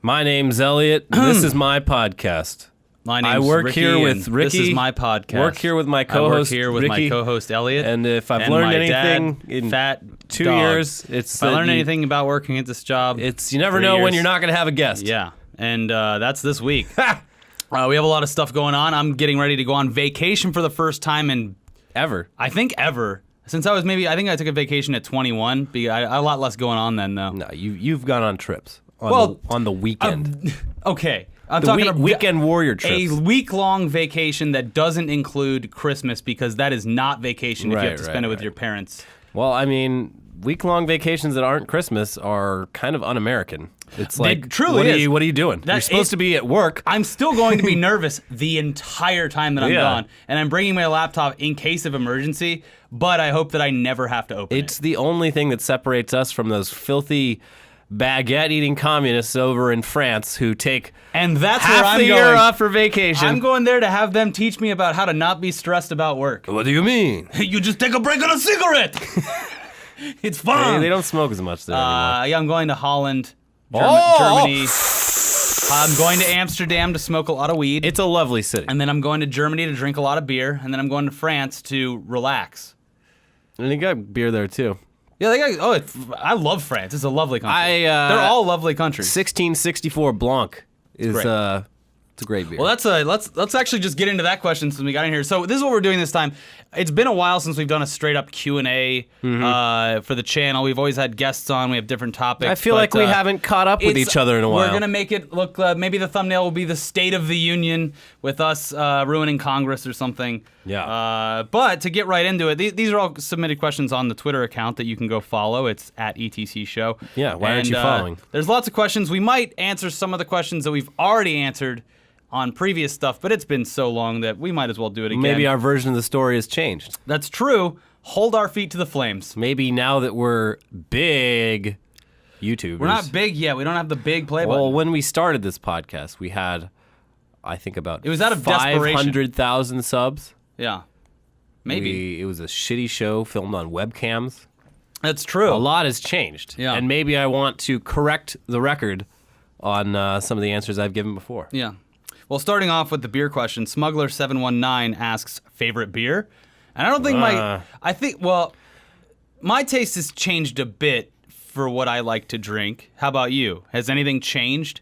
My name's Elliot. This is my podcast. My name's I work Ricky, here with Ricky. This is my podcast. Work here with my co-host I work here with Ricky. my co-host Elliot. And if I've and learned my anything dad, in fat 2 dog. years, it's If I that learned you- anything about working at this job, It's you never 3 know when years. you're not going to have a guest. Yeah, and that's this week. We have a lot of stuff going on. I'm getting ready to go on vacation for the first time in Ever. I think ever. Since I think I took a vacation at 21. I had a lot less going on then, though. No, you've gone on trips Well, on the weekend. Okay. I'm The talking about weekend warrior a trips. week-long vacation that doesn't include Christmas because that is not vacation if you have to spend it with your parents. Well, I mean, week-long vacations that aren't Christmas are kind of un-American. It's like, truly what are you doing? You're supposed to be at work. I'm still going to be nervous the entire time that I'm gone, and I'm bringing my laptop in case of emergency, but I hope that I never have to open it. It's the only thing that separates us from those filthy baguette-eating communists over in France who take And that's half where I'm the going. year off for vacation. I'm going there to have them teach me about how to not be stressed about work. What do you mean? You just take a break on a cigarette. It's fun. They don't smoke as much there anymore. Yeah, I'm going to Holland, Oh! Germany. I'm going to Amsterdam to smoke a lot of weed. It's a lovely city. And then I'm going to Germany to drink a lot of beer. And then I'm going to France to relax. And you got beer there, too. Yeah, I love France. It's a lovely country. They're They're all lovely countries. 1664 Blanc is great. it's a great beer. Well, let's actually just get into that question since we got in here. So this is what we're doing this time. It's been a while since we've done a straight up Q&A for the channel. We've always had guests on. We have different topics. I feel like we haven't caught up with each other in a while. We're gonna make it look. Maybe the thumbnail will be the State of the Union with us ruining Congress or something. Yeah. But to get right into it, these are all submitted questions on the Twitter account that you can go follow. It's at ETC Show. Yeah, why aren't you following? There's lots of questions. We might answer some of the questions that we've already answered on previous stuff, but it's been so long that we might as well do it again. Maybe our version of the story has changed. That's true. Hold our feet to the flames. Maybe now that we're big YouTubers. We're not big yet. We don't have the big play Well, button. when we started this podcast, we had, I think, about It was out of desperation. 500,000 subs. Yeah. Maybe. It was a shitty show filmed on webcams. That's true. A lot has changed. Yeah. And maybe I want to correct the record on some of the answers I've given before. Yeah. Well, starting off with the beer question, Smuggler719 asks, favorite beer? And I don't think my taste has changed a bit for what I like to drink. How about you? Has anything changed?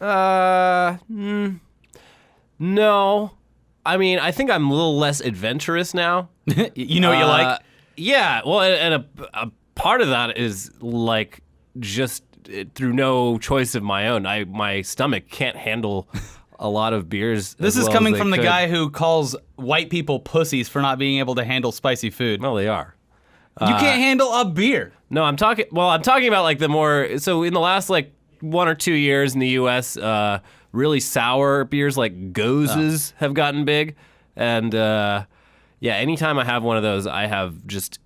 No. I mean, I think I'm a little less adventurous now. You know what you like? Yeah, well, and a part of that is like just through no choice of my own. My stomach can't handle a lot of beers. This as is well coming as they from the could. guy who calls white people pussies for not being able to handle spicy food. Well, they are. You can't handle a beer. No, I'm talking about like the more. So in the last like 1 or 2 years in the U.S., really sour beers like Gozes have gotten big, and anytime I have one of those, I have just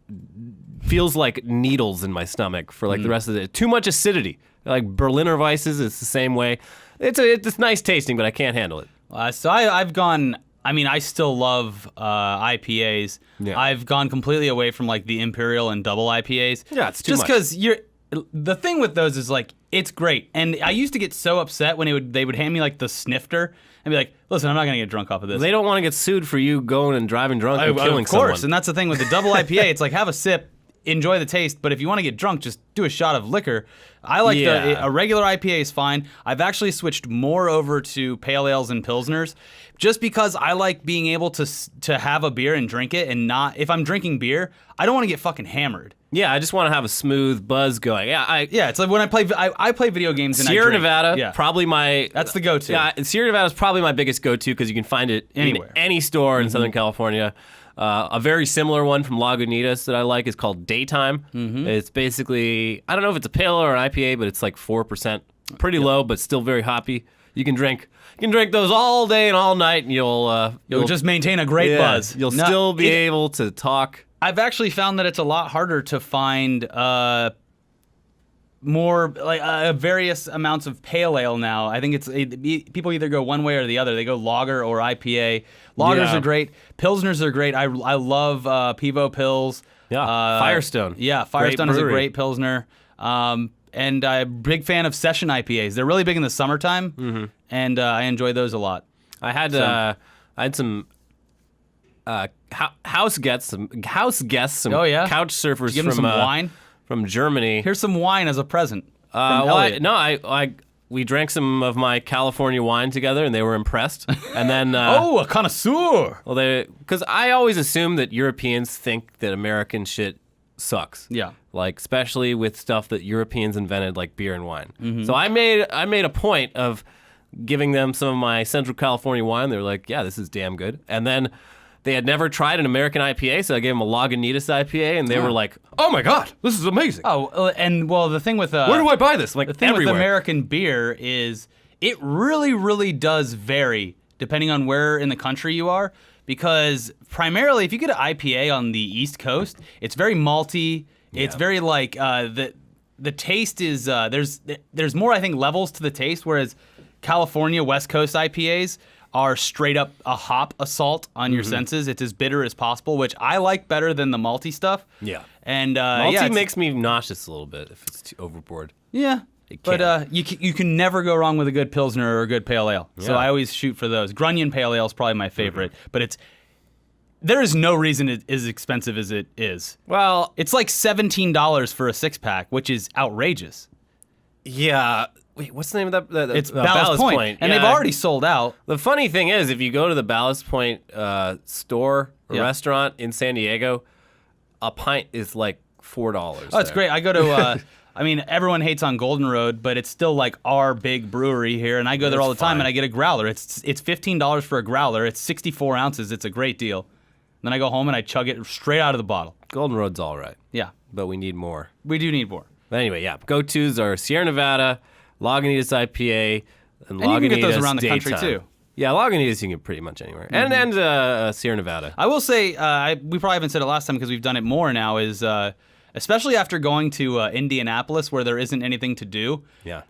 feels like needles in my stomach for like the rest of the day. Too much acidity. Like Berliner Weisses, it's the same way. It's nice tasting, but I can't handle it. So I've gone. I mean, I still love IPAs. Yeah. I've gone completely away from like the Imperial and double IPAs. Yeah, it's too just much. because the thing with those is like it's great, and I used to get so upset when they would hand me like the snifter and be like, "Listen, I'm not gonna get drunk off of this." They don't want to get sued for you going and driving drunk and killing Of course, someone. and that's the thing with the double IPA. It's like have a sip, enjoy the taste, but if you want to get drunk, just do a shot of liquor. I like a regular IPA is fine. I've actually switched more over to pale ales and pilsners, just because I like being able to have a beer and drink it, and not if I'm drinking beer, I don't want to get fucking hammered. Yeah, I just want to have a smooth buzz going. It's like when I play video games and Sierra I drink. Nevada, probably my. That's the go-to. Yeah, Sierra Nevada is probably my biggest go-to because you can find it Anywhere. in any store in Southern California. A very similar one from Lagunitas that I like is called Daytime. It's basically, I don't know if it's a pale or an IPA, but it's like 4%. Pretty low, but still very hoppy. You can drink those all day and all night, and you'll just maintain a great buzz. You'll still be able to talk. I've actually found that it's a lot harder to find more like various amounts of pale ale now. I think people either go one way or the other. They go lager or IPA. Lagers are great. Pilsners are great. I love Pivo Pils. Yeah, Firestone. Yeah, Firestone is a great Pilsner. and I'm a big fan of session IPAs. They're really big in the summertime, and I enjoy those a lot. I had some house guests, some couch surfers Give them some wine from Germany. Here's some wine as a present. From Elliot. We drank some of my California wine together, and they were impressed. And then, a connoisseur. Well, because I always assume that Europeans think that American shit sucks. Yeah. Like especially with stuff that Europeans invented, like beer and wine. So I made a point of giving them some of my Central California wine. They were like, "Yeah, this is damn good." And then they had never tried an American IPA, so I gave them a Lagunitas IPA, and they were like, "Oh my god, this is amazing!" Oh, and the thing with where do I buy this? Like the thing everywhere. with American beer is it really, really does vary depending on where in the country you are. Because primarily, if you get an IPA on the East Coast, it's very malty. Yeah. It's very like the taste is there's more, I think, levels to the taste, whereas California West Coast IPAs are straight up a hop assault on your senses. It's as bitter as possible, which I like better than the malty stuff. Yeah. And malty makes me nauseous a little bit if it's too overboard. Yeah. But you can never go wrong with a good Pilsner or a good Pale Ale. Yeah. So I always shoot for those. Grunion Pale Ale is probably my favorite, but there is no reason it is as expensive as it is. Well, it's like $17 for a 6-pack, which is outrageous. Yeah. Wait, what's the name of that? It's Ballast Point. And they've already sold out. The funny thing is, if you go to the Ballast Point store or restaurant in San Diego, a pint is like $4. Oh, it's great. I go to, I mean, everyone hates on Golden Road, but it's still like our big brewery here, and I go there all the time, and I get a growler. It's $15 for a growler. It's 64 ounces. It's a great deal. Then I go home and I chug it straight out of the bottle. Golden Road's all right. Yeah. But we need more. We do need more. But anyway, yeah. Go-tos are Sierra Nevada, Lagunitas IPA, and Lagunitas you can get those around the country, Daytime. too. Yeah, Lagunitas you can get pretty much anywhere. And Sierra Nevada. I will say, we probably haven't said it last time because we've done it more now, is especially after going to Indianapolis where there isn't anything to do. Yeah.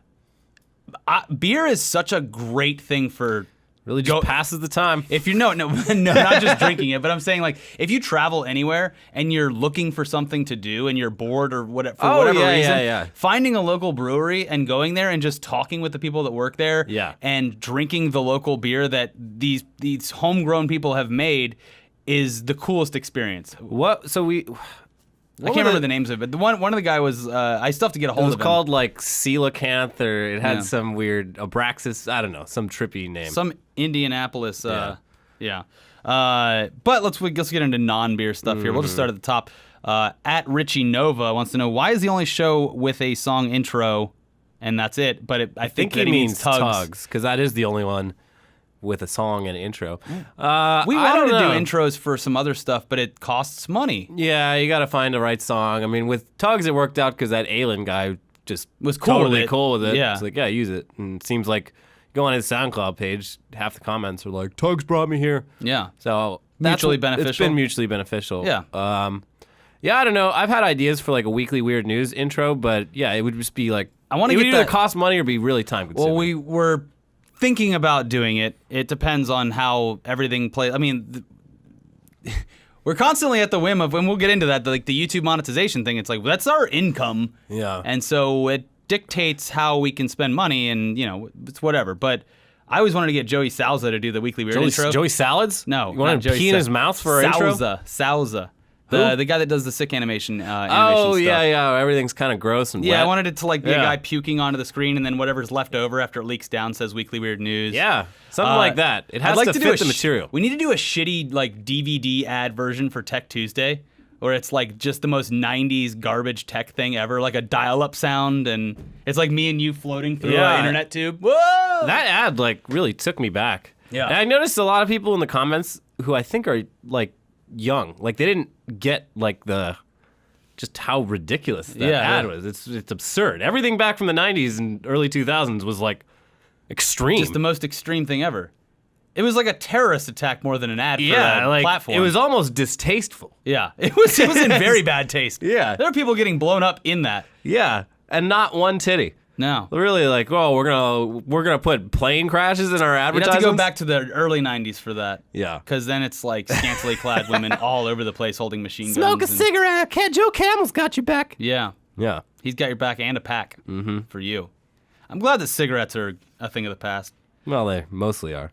Beer is such a great thing for... Really just passes the time. If you no, not just drinking it, but I'm saying like if you travel anywhere and you're looking for something to do and you're bored or whatever whatever reason, finding a local brewery and going there and just talking with the people that work there, and drinking the local beer that these homegrown people have made is the coolest experience. I can't remember the names of it. One of the guy was I still have to get a hold of him. It was called like Coelacanth, or it had some weird Abraxas. I don't know, some trippy name. Some Indianapolis. But let's get into non-beer stuff here. We'll just start at the top. At Richie Nova wants to know, why is the only show with a song intro, and that's it? But I think he means Tugs, because that is the only one with a song and intro. We wanted to do intros for some other stuff, but it costs money. Yeah, you got to find the right song. I mean, with Tugs, it worked out because that Aylin guy just was cool with it. Yeah. It's like, yeah, use it. And it seems like go on his SoundCloud page, half the comments are like, Tugs brought me here. Yeah. So mutually beneficial. It's been mutually beneficial. Yeah. Yeah, I don't know. I've had ideas for like a weekly weird news intro, but yeah, it would just be like, it would either cost money or be really time consuming. Well, we were thinking about doing it. It depends on how everything plays. I mean, we're constantly at the whim of, and we'll get into that, like the YouTube monetization thing. It's like, that's our income. Yeah. And so it dictates how we can spend money, and, you know, it's whatever. But I always wanted to get Joey Salza to do the weekly weird intro. Joey Salads? No. You want to pee in his mouth for our intro? Salza. The guy that does the sick animation stuff. Yeah. Everything's kind of gross and wet. I wanted it to like be a guy puking onto the screen, and then whatever's left over after it leaks down says Weekly Weird News. Yeah, something like that. It has to fit the material. We need to do a shitty like DVD ad version for Tech Tuesday, where it's like just the most 90s garbage tech thing ever, like a dial-up sound, and it's like me and you floating through an internet tube. Whoa! That ad like really took me back. Yeah. And I noticed a lot of people in the comments who I think are like young, like they didn't get like just how ridiculous that ad was. It's absurd. Everything back from the 90s and early 2000s was like extreme. Just the most extreme thing ever. It was like a terrorist attack more than an ad for a platform. It was almost distasteful. Yeah, it was in very bad taste. Yeah. There are people getting blown up in that. Yeah, and not one titty. No. Really, like, oh, we're gonna put plane crashes in our advertisements. You'd have to go back to the early 90s for that. Yeah. Because then it's like scantily clad women all over the place holding machine guns. Smoke a cigarette. Joe Camel's got you back. Yeah. Yeah. He's got your back and a pack for you. I'm glad that cigarettes are a thing of the past. Well, they mostly are.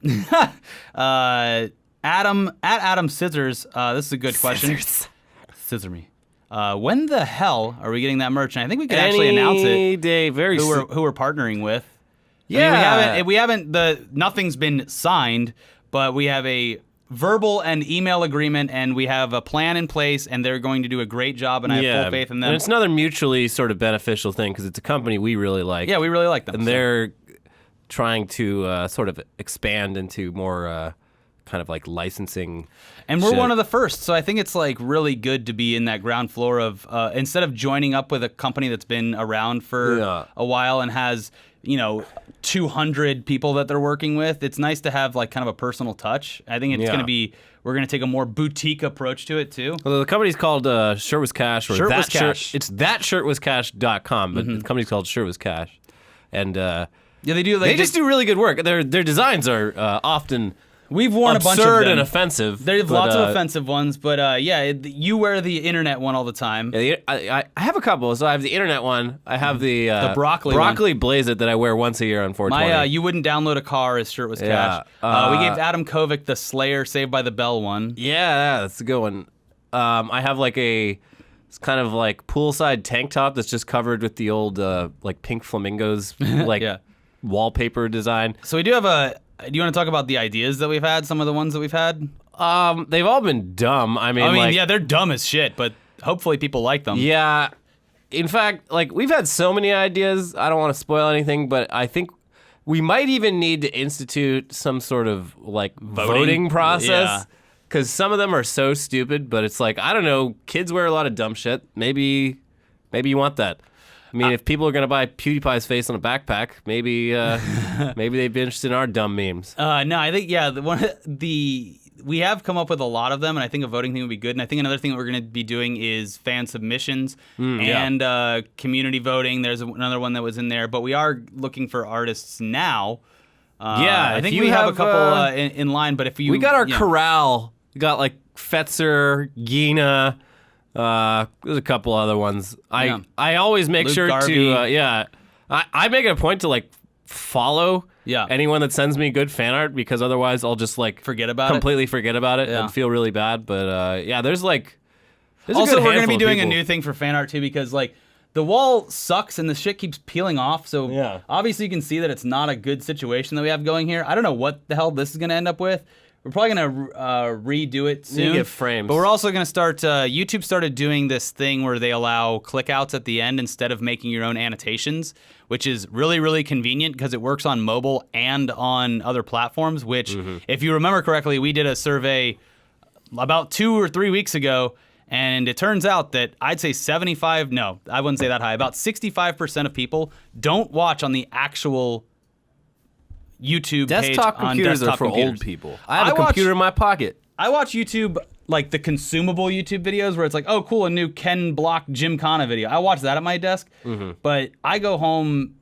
Adam Scissors, this is a good question. Scissor me. When the hell are we getting that merch? And I think we could actually announce it. Any day, very soon. Who we're partnering with. Yeah. I mean, we haven't nothing's been signed, but we have a verbal and email agreement, and we have a plan in place, and they're going to do a great job, and I have full faith in them. And it's another mutually sort of beneficial thing because it's a company we really like. Yeah, we really like them. And they're trying to sort of expand into more kind of like licensing. And we're one of the first, so I think it's like really good to be in that ground floor of instead of joining up with a company that's been around for a while and has 200 people that they're working with. It's nice to have like kind of a personal touch. I think it's going to be. We're going to take a more boutique approach to it too. Well, the company's called Shirt Was Cash. Or Shirt Was Cash. It's thatshirtwascash.com, but the company's called Shirt Was Cash, and yeah, they do. They just do really good work. Their designs are often. We've worn a bunch of absurd them. and offensive. There's lots of offensive ones, but you wear the internet one all the time. Yeah, I have a couple. So I have the internet one. I have the broccoli Blaze It that I wear once a year on 420. My you wouldn't download a car as Shirt Was Cash. We gave Adam Kovic the Slayer Saved by the Bell one. Yeah, that's a good one. I have like it's kind of like poolside tank top that's just covered with the old like pink flamingos like wallpaper design. So we do have do you want to talk about the ideas that we've had? Some of the ones that we've had? They've all been dumb. I mean, yeah, they're dumb as shit, but hopefully people like them. Yeah. In fact, like we've had so many ideas. I don't want to spoil anything, but I think we might even need to institute some sort of like voting process. Because some of them are so stupid, but it's like, I don't know, kids wear a lot of dumb shit. Maybe you want that. I mean, if people are going to buy PewDiePie's face on a backpack, maybe they'd be interested in our dumb memes. No, I think, we have come up with a lot of them, and I think a voting thing would be good. And I think another thing that we're going to be doing is fan submissions and community voting. There's another one that was in there, but we are looking for artists now. I think we have a couple in line, but if you... We got our corral. We got like Fetzer, Gina... there's a couple other ones. I always make sure Garvey. to I make it a point to like follow anyone that sends me good fan art because otherwise I'll just like completely forget about it and feel really bad. But there's like also we're gonna be doing a new thing for fan art too because like the wall sucks and the shit keeps peeling off. So obviously you can see that it's not a good situation that we have going here. I don't know what the hell this is gonna end up with. We're probably going to redo it soon. You get frames. But we're also going to start... YouTube started doing this thing where they allow clickouts at the end instead of making your own annotations, which is really, really convenient because it works on mobile and on other platforms, which, if you remember correctly, we did a survey about 2 or 3 weeks ago, and it turns out that I'd say no, I wouldn't say that high. About 65% of people don't watch on the actual... YouTube desktop page computers on desktop are for computers. old people. I have a computer in my pocket. I watch YouTube, like the consumable YouTube videos where it's like, oh, cool, a new Ken Block Gymkhana video. I watch that at my desk, but I go home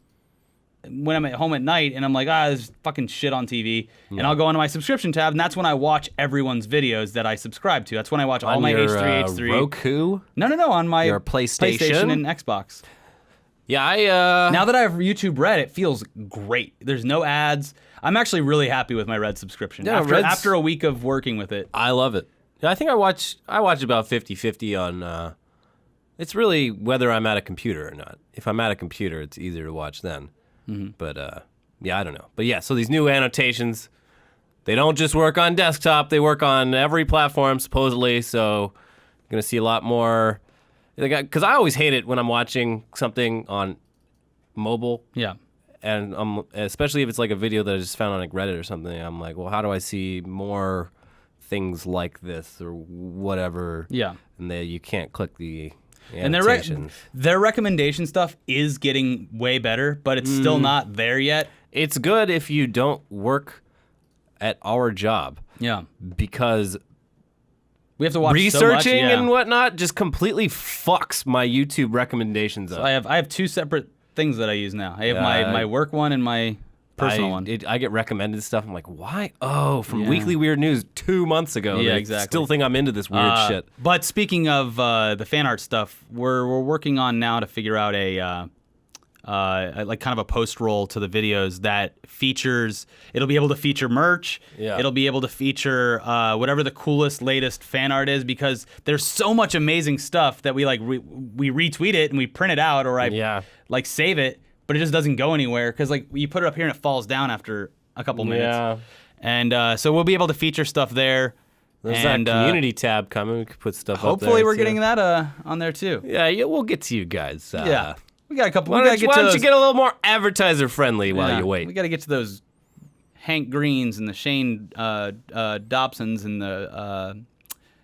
when I'm at home at night and I'm like, there's fucking shit on TV. And I'll go into my subscription tab, and that's when I watch everyone's videos that I subscribe to. That's when I watch all my H3. Roku? No, on my your PlayStation and Xbox. Yeah, now that I have YouTube Red, it feels great. There's no ads. I'm actually really happy with my Red subscription. Yeah, after a week of working with it. I love it. Yeah, I think I watch about 50-50 on it's really whether I'm at a computer or not. If I'm at a computer, it's easier to watch then. But I don't know. But so these new annotations, they don't just work on desktop, they work on every platform supposedly, so you're going to see a lot more. Because I always hate it when I'm watching something on mobile. Yeah. And especially if it's like a video that I just found on like Reddit or something. I'm like, well, how do I see more things like this or whatever? Yeah. And you can't click the annotations. And their recommendation stuff is getting way better, but it's still not there yet. It's good if you don't work at our job. Yeah. Because... we have to watch researching so much, and whatnot just completely fucks my YouTube recommendations up. So I have 2 separate things that I use now. I have my work one and my personal one. I get recommended stuff. I'm like, why? Oh, from Weekly Weird News 2 months ago. Yeah, They exactly. Still think I'm into this weird shit. But speaking of the fan art stuff, we're working on now to figure out a like kind of a post roll to the videos that features. It'll be able to feature merch. Yeah. It'll be able to feature whatever the coolest, latest fan art is, because there's so much amazing stuff that we like. We retweet it and we print it out, or I like save it, but it just doesn't go anywhere because like you put it up here and it falls down after a couple minutes. Yeah. And so we'll be able to feature stuff there. There's and, that community tab coming. We could put stuff up there. Hopefully we're too. getting that on there too. Yeah, we'll get to you guys. Yeah. We got a couple. Why don't you get a little more advertiser friendly while you wait? We got to get to those Hank Greens and the Shane Dobsons and the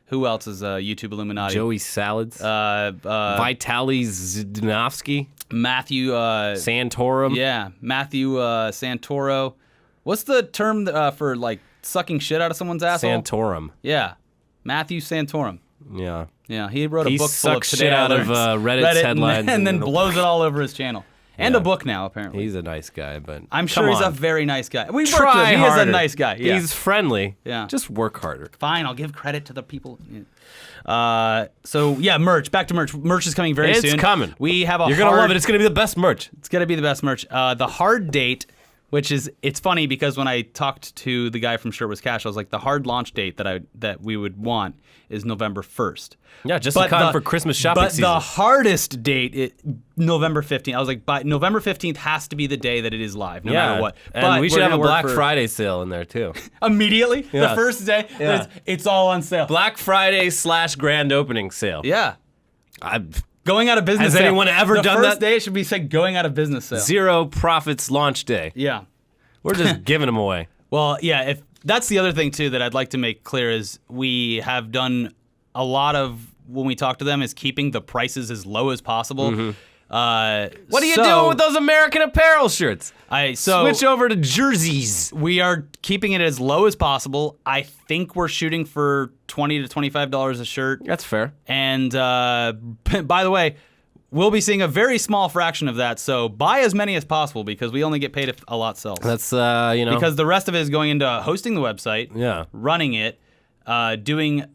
who else is YouTube Illuminati? Joey Salads. Vitaly Zdanovsky. Matthew Santorum. Yeah, Matthew Santoro. What's the term for like sucking shit out of someone's asshole? Santorum. Yeah, Matthew Santorum. Yeah. Yeah, he wrote a He book full of sucks today shit out of Reddit's headlines. and then blows it all over his channel. And a book now, apparently. He's a nice guy, but I'm sure he's a very nice guy. We worked with Try him. He is a harder. nice guy. Yeah. He's friendly. Yeah. Just work harder. Fine, I'll give credit to the people. So yeah, merch. Back to merch. Merch is coming very soon. It's coming. We have a You're gonna love it. It's gonna be the best merch. It's gonna be the best merch. The hard date, which is, it's funny because when I talked to the guy from Shirtless Cash, I was like, the hard launch date that we would want is November 1st. Yeah, just in time for Christmas shopping season. But the hardest date, November 15th. I was like, by November 15th has to be the day that it is live, no matter what. And but we should have a work Black Friday sale in there too. Immediately, Yeah. the first day, Yeah. it's all on sale. Black Friday / grand opening sale. Yeah. I Going out of business Has sale. anyone ever done The first that? day it should be said going out of business sale. Zero profits launch day. Yeah. We're just giving them away. Well, yeah, if that's the other thing too that I'd like to make clear is we have done a lot of, when we talk to them, is keeping the prices as low as possible. What are you doing with those American Apparel shirts? Switch over to jerseys. We are keeping it as low as possible. I think we're shooting for $20 to $25 a shirt. That's fair. And by the way, we'll be seeing a very small fraction of that. So buy as many as possible because we only get paid if a lot sells. That's Because the rest of it is going into hosting the website, running it, doing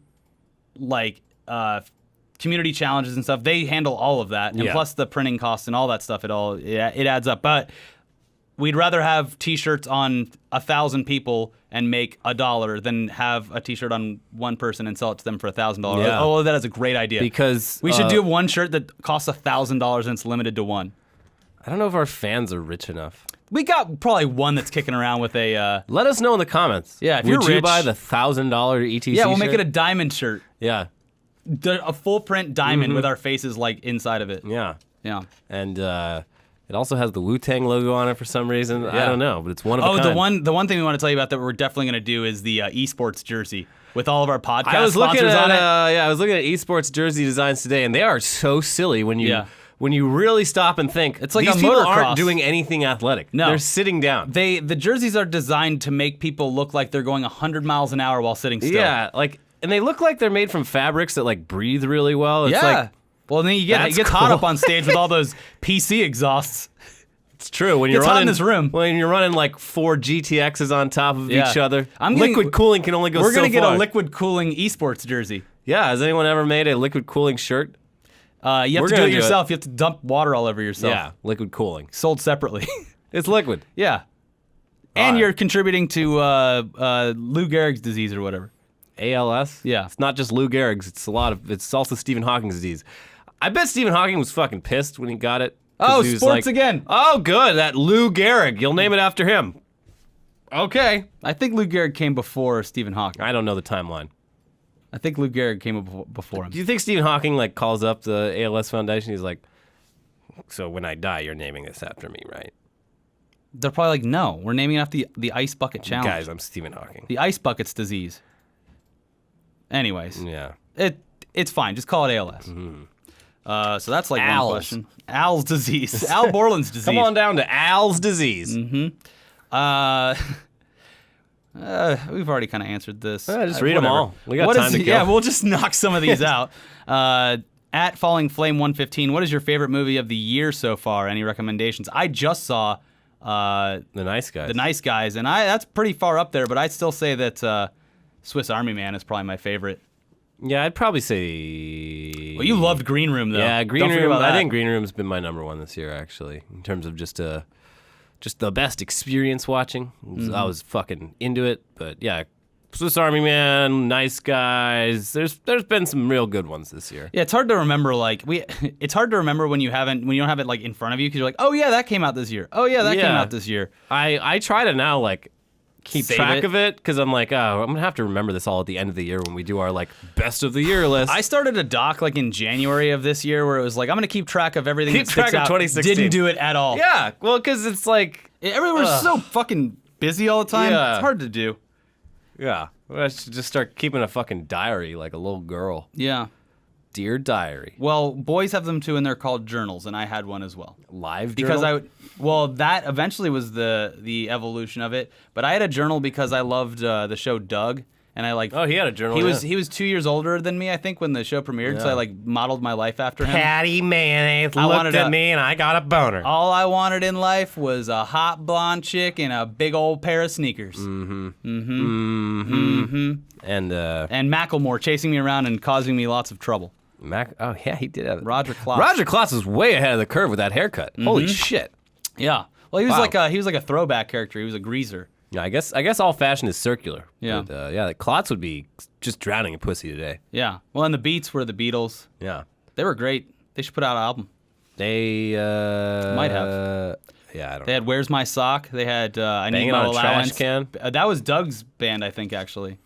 like community challenges and stuff. They handle all of that, and plus the printing costs and all that stuff. It adds up. But we'd rather have T-shirts on 1,000 people and make $1 than have a T-shirt on one person and sell it to them for $1,000. Yeah. Oh, that is a great idea. Because we should do one shirt that costs $1,000 and it's limited to one. I don't know if our fans are rich enough. We got probably one that's kicking around with a. Let us know in the comments. Yeah, if Would you're you rich, buy the $1,000 ETC Yeah, we'll make shirt? it a diamond shirt. Yeah. A full print diamond with our faces like inside of it. Yeah. Yeah. And it also has the Wu-Tang logo on it for some reason. I don't know, but it's one of a kind. the one thing we want to tell you about that we're definitely going to do is the Esports jersey with all of our podcast I was looking sponsors at on it. I was looking at Esports jersey designs today, and they are so silly when you really stop and think. It's like these a people motocross. aren't doing anything athletic. No. They're sitting down. The jerseys are designed to make people look like they're going 100 miles an hour while sitting still. Yeah, and they look like they're made from fabrics that like breathe really well. It's like, well, then it gets hot up on stage with all those PC exhausts. it's true when you're It's hot running in this room. When you're running like 4 GTXs on top of each other. Liquid Liquid cooling can only go so far. We're gonna get a liquid cooling Esports jersey. Yeah, has anyone ever made a liquid cooling shirt? You have to do gonna it do yourself. You have to dump water all over yourself. Yeah, liquid cooling. Sold separately. It's liquid. Yeah. And you're contributing to Lou Gehrig's disease or whatever. ALS? Yeah. It's not just Lou Gehrig's. It's also Stephen Hawking's disease. I bet Stephen Hawking was fucking pissed when he got it. Oh, he was sports again. Oh, good. That Lou Gehrig. You'll name it after him. Okay. I think Lou Gehrig came before Stephen Hawking. I don't know the timeline. I think Lou Gehrig came before him. Do you think Stephen Hawking like calls up the ALS Foundation? He's like, so when I die, you're naming this after me, right? They're probably like, no, we're naming it after the Ice Bucket Challenge. Guys, I'm Stephen Hawking. The Ice Bucket's disease. Anyways. Yeah. It's fine. Just call it ALS. So that's like Al's. one question. Al's disease. Al Borland's disease. Come on down to Al's disease. We've already kind of answered this. Just read them whatever. all. We got time to kill. Yeah, we'll just knock some of these out. At Falling Flame 115, what is your favorite movie of the year so far? Any recommendations? I just saw The Nice Guys. The Nice Guys, and that's pretty far up there. But I'd still say that Swiss Army Man is probably my favorite. Yeah, I'd probably say. Well, you loved Green Room though. Yeah, Green Don't forget Room. about that. I think Green Room's been my number one this year, actually, in terms of just the best experience watching. I was fucking into it, but yeah, Swiss Army Man, Nice Guys. There's been some real good ones this year. Yeah, it's hard to remember. It's hard to remember when you don't have it like in front of you because you're like, oh yeah, that came out this year. Oh yeah, that came out this year. I try to now like keep Save track it. of it because I'm like, oh, I'm gonna have to remember this all at the end of the year when we do our like best of the year list. I started a doc like in January of this year where it was like, I'm gonna keep track of everything. Keep that track sticks of out. 2016. Didn't do it at all. Yeah, well, because it's like, Everyone's so fucking busy all the time. Yeah. It's hard to do. yeah, I should just start keeping a fucking diary like a little girl. Yeah. Dear diary. Well, boys have them too, and they're called journals, and I had one as well. Live Because journal? that eventually was the evolution of it. But I had a journal because I loved the show Doug, and I like. Oh, he had a journal. He was 2 years older than me, I think, when the show premiered. So Yeah. I like modeled my life after him. Patty Mayonnaise wanted looked at a- me and I got a boner. All I wanted in life was a hot blonde chick and a big old pair of sneakers. And And Macklemore chasing me around and causing me lots of trouble. oh yeah, he did have it. Roger Klotz. Roger Klotz was way ahead of the curve with that haircut. Holy shit. Yeah. Well, he was Wow. like a throwback character. He was a greaser. Yeah, I guess all fashion is circular. Yeah. But, yeah, Klotz would be just drowning in pussy today. Yeah. Well, and the Beats were the Beatles. Yeah. They were great. They should put out an album. They Might have. Yeah, I don't They had Where's My Sock? They had I Need Banging My on a trash Allowance. can? That was Doug's band, I think, actually.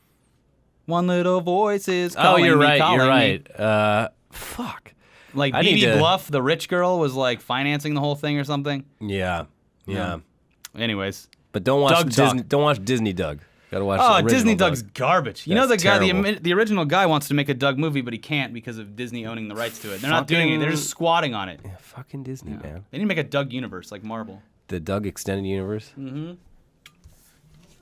One little voice is Oh, calling you're me, right. calling You're me. right. Fuck. Like I need BB to- Bluff, the rich girl, was like financing the whole thing or something. Yeah. Yeah. Anyways. But don't watch Doug Disney. talk. Don't watch Disney Doug. Gotta watch. the Oh, original Disney Doug. Doug's garbage. You know That's the guy, terrible. the original guy wants to make a Doug movie, but he can't because of Disney owning the rights to it. They're not doing it. They're just squatting on it. Yeah, fucking Disney, man. They need to make a Doug universe like Marvel. The Doug extended universe. Mm-hmm.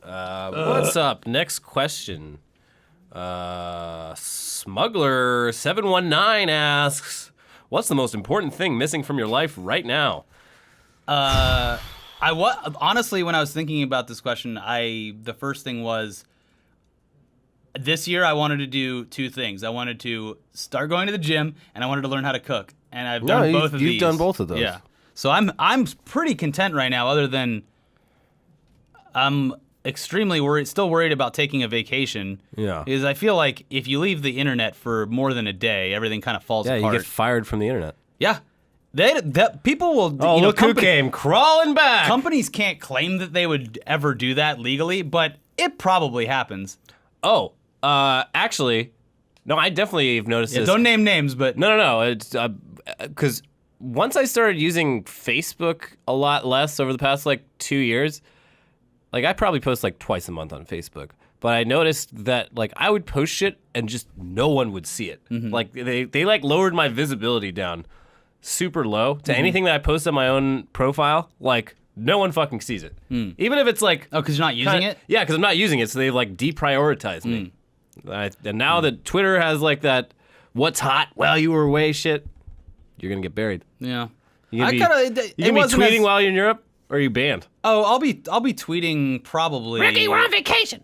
What's up? Next question. Smuggler719 asks, "What's the most important thing missing from your life right now?" Honestly, when I was thinking about this question, the first thing was this year I wanted to do two things. I wanted to start going to the gym, and I wanted to learn how to cook. And I've done both of these. You've done both of those. Yeah. So I'm pretty content right now. Other than I'm extremely still worried about taking a vacation. Yeah. Because I feel like if you leave the internet for more than a day, everything kind of falls Yeah, apart. you get fired from the internet. Yeah. People will. Oh, you know, look who came crawling back. Companies can't claim that they would ever do that legally, but it probably happens. Oh, actually, no, I definitely have noticed Yeah, this. don't name names, but No. It's because once I started using Facebook a lot less over the past like 2 years, like I probably post like twice a month on Facebook. But I noticed that like I would post shit and just no one would see it. Like they like lowered my visibility down super low to anything that I post on my own profile. Like no one fucking sees it, even if it's like because you're not using it. Yeah, because I'm not using it, so they like deprioritized me. And now that Twitter has like that, what's hot while you were away shit, you're gonna get buried. Yeah, You gonna I be, kind of. you gonna be tweeting while you're in Europe, or are you banned? Oh, I'll be tweeting probably. Ricky, we're on vacation.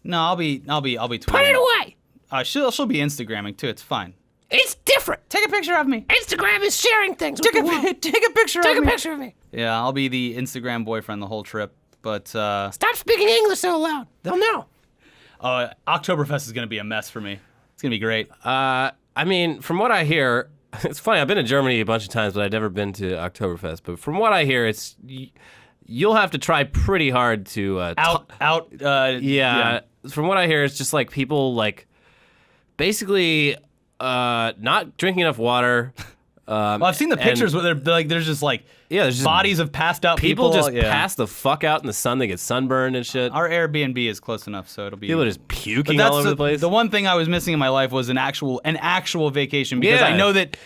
No, I'll be tweeting. Put it away. She'll be Instagramming too. It's fine. It's different. Take a picture of me. Instagram is sharing things. with the world. Take a picture Take of a me. picture of me. Yeah, I'll be the Instagram boyfriend the whole trip. But Stop speaking English so loud. They'll know. Oktoberfest is gonna be a mess for me. It's gonna be great. I mean, from what I hear, it's funny. I've been to Germany a bunch of times, but I've never been to Oktoberfest. But from what I hear, it's you'll have to try pretty hard to Yeah. From what I hear, it's just like people like basically not drinking enough water. Well, I've seen the pictures where they're like, there's just like there's just bodies of passed out people people. just pass the fuck out in the sun. They get sunburned and shit. Our Airbnb is close enough, so it'll be. People are just But puking that's all over the place. The one thing I was missing in my life was an actual vacation because Yeah. I know that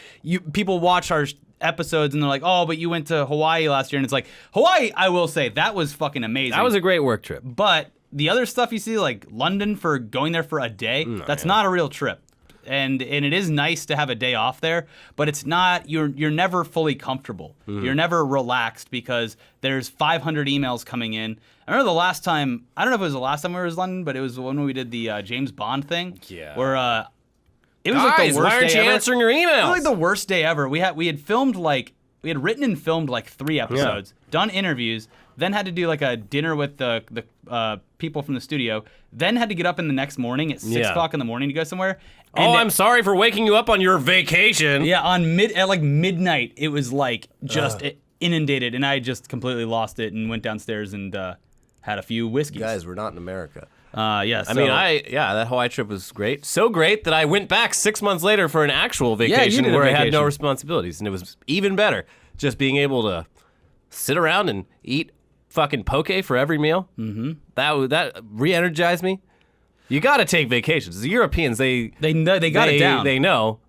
people watch our episodes and they're like, oh, but you went to Hawaii last year, and it's like Hawaii. I will say that was fucking amazing. That was a great work trip. But the other stuff you see, like London for going there for a day, that's not a real trip. and it is nice to have a day off there, but it's not. You're never fully comfortable. You're never relaxed because there's 500 emails coming in. I remember the last time. I don't know if it was the last time we were in London, but it was when we did the James Bond thing. Yeah. Where it was Guys, like the worst why aren't day you ever. answering your It was emails? like the worst day ever. We had written and filmed like 3 episodes, done interviews, then had to do like a dinner with the people from the studio, then had to get up in the next morning at 6 o'clock in the morning to go somewhere. And I'm sorry for waking you up on your vacation. yeah, at like midnight, it was like just inundated, and I just completely lost it and went downstairs and had a few whiskeys. Guys, we're not in America. Yeah. I mean, that Hawaii trip was great. So great that I went back 6 months later for an actual vacation did a where I had no vacation. responsibilities, and it was even better. Just being able to sit around and eat fucking poke for every meal. Mm-hmm. That re-energized me. You got to take vacations. The Europeans, they know they got it down. They know.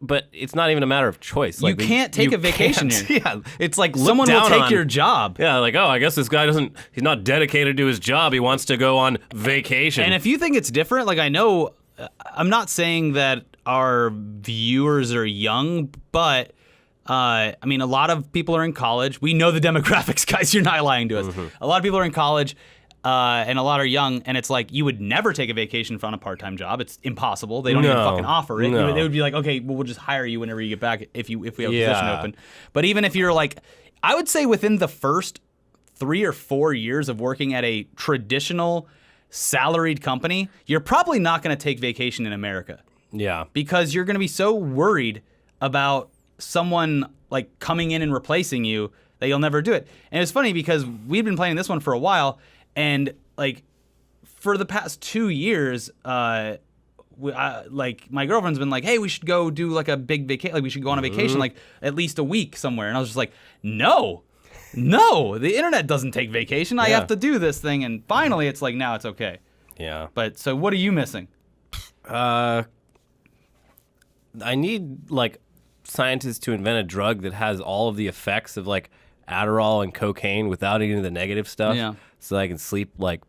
But it's not even a matter of choice. You can't take a vacation can't. here. Yeah, it's like Someone will down take on. your job. Yeah, like, oh, I guess this guy he's not dedicated to his job. He wants to go on vacation. And if you think it's different, like I know, I'm not saying that our viewers are young, but I mean, a lot of people are in college. We know the demographics, guys. You're not lying to us. Mm-hmm. A lot of people are in college. And a lot are young, and it's like you would never take a vacation from a part-time job. It's impossible. They don't even fucking offer it. No. They would be like, okay, well, we'll just hire you whenever you get back if we have a position Yeah. open. But even if you're like, I would say within the first 3 or 4 years of working at a traditional salaried company, you're probably not going to take vacation in America yeah. because you're going to be so worried about someone like coming in and replacing you that you'll never do it. And it's funny because we've been playing this one for a while. And like for the past 2 years, like my girlfriend's been like, "Hey, we should go do like a big vacation. Like we should go on a vacation, like at least a week somewhere." And I was just like, "No, the internet doesn't take vacation. I Yeah. have to do this thing." And finally, it's like now it's okay. Yeah. But so, what are you missing? I need like scientists to invent a drug that has all of the effects of like Adderall and cocaine without any of the negative stuff. Yeah. So I can sleep like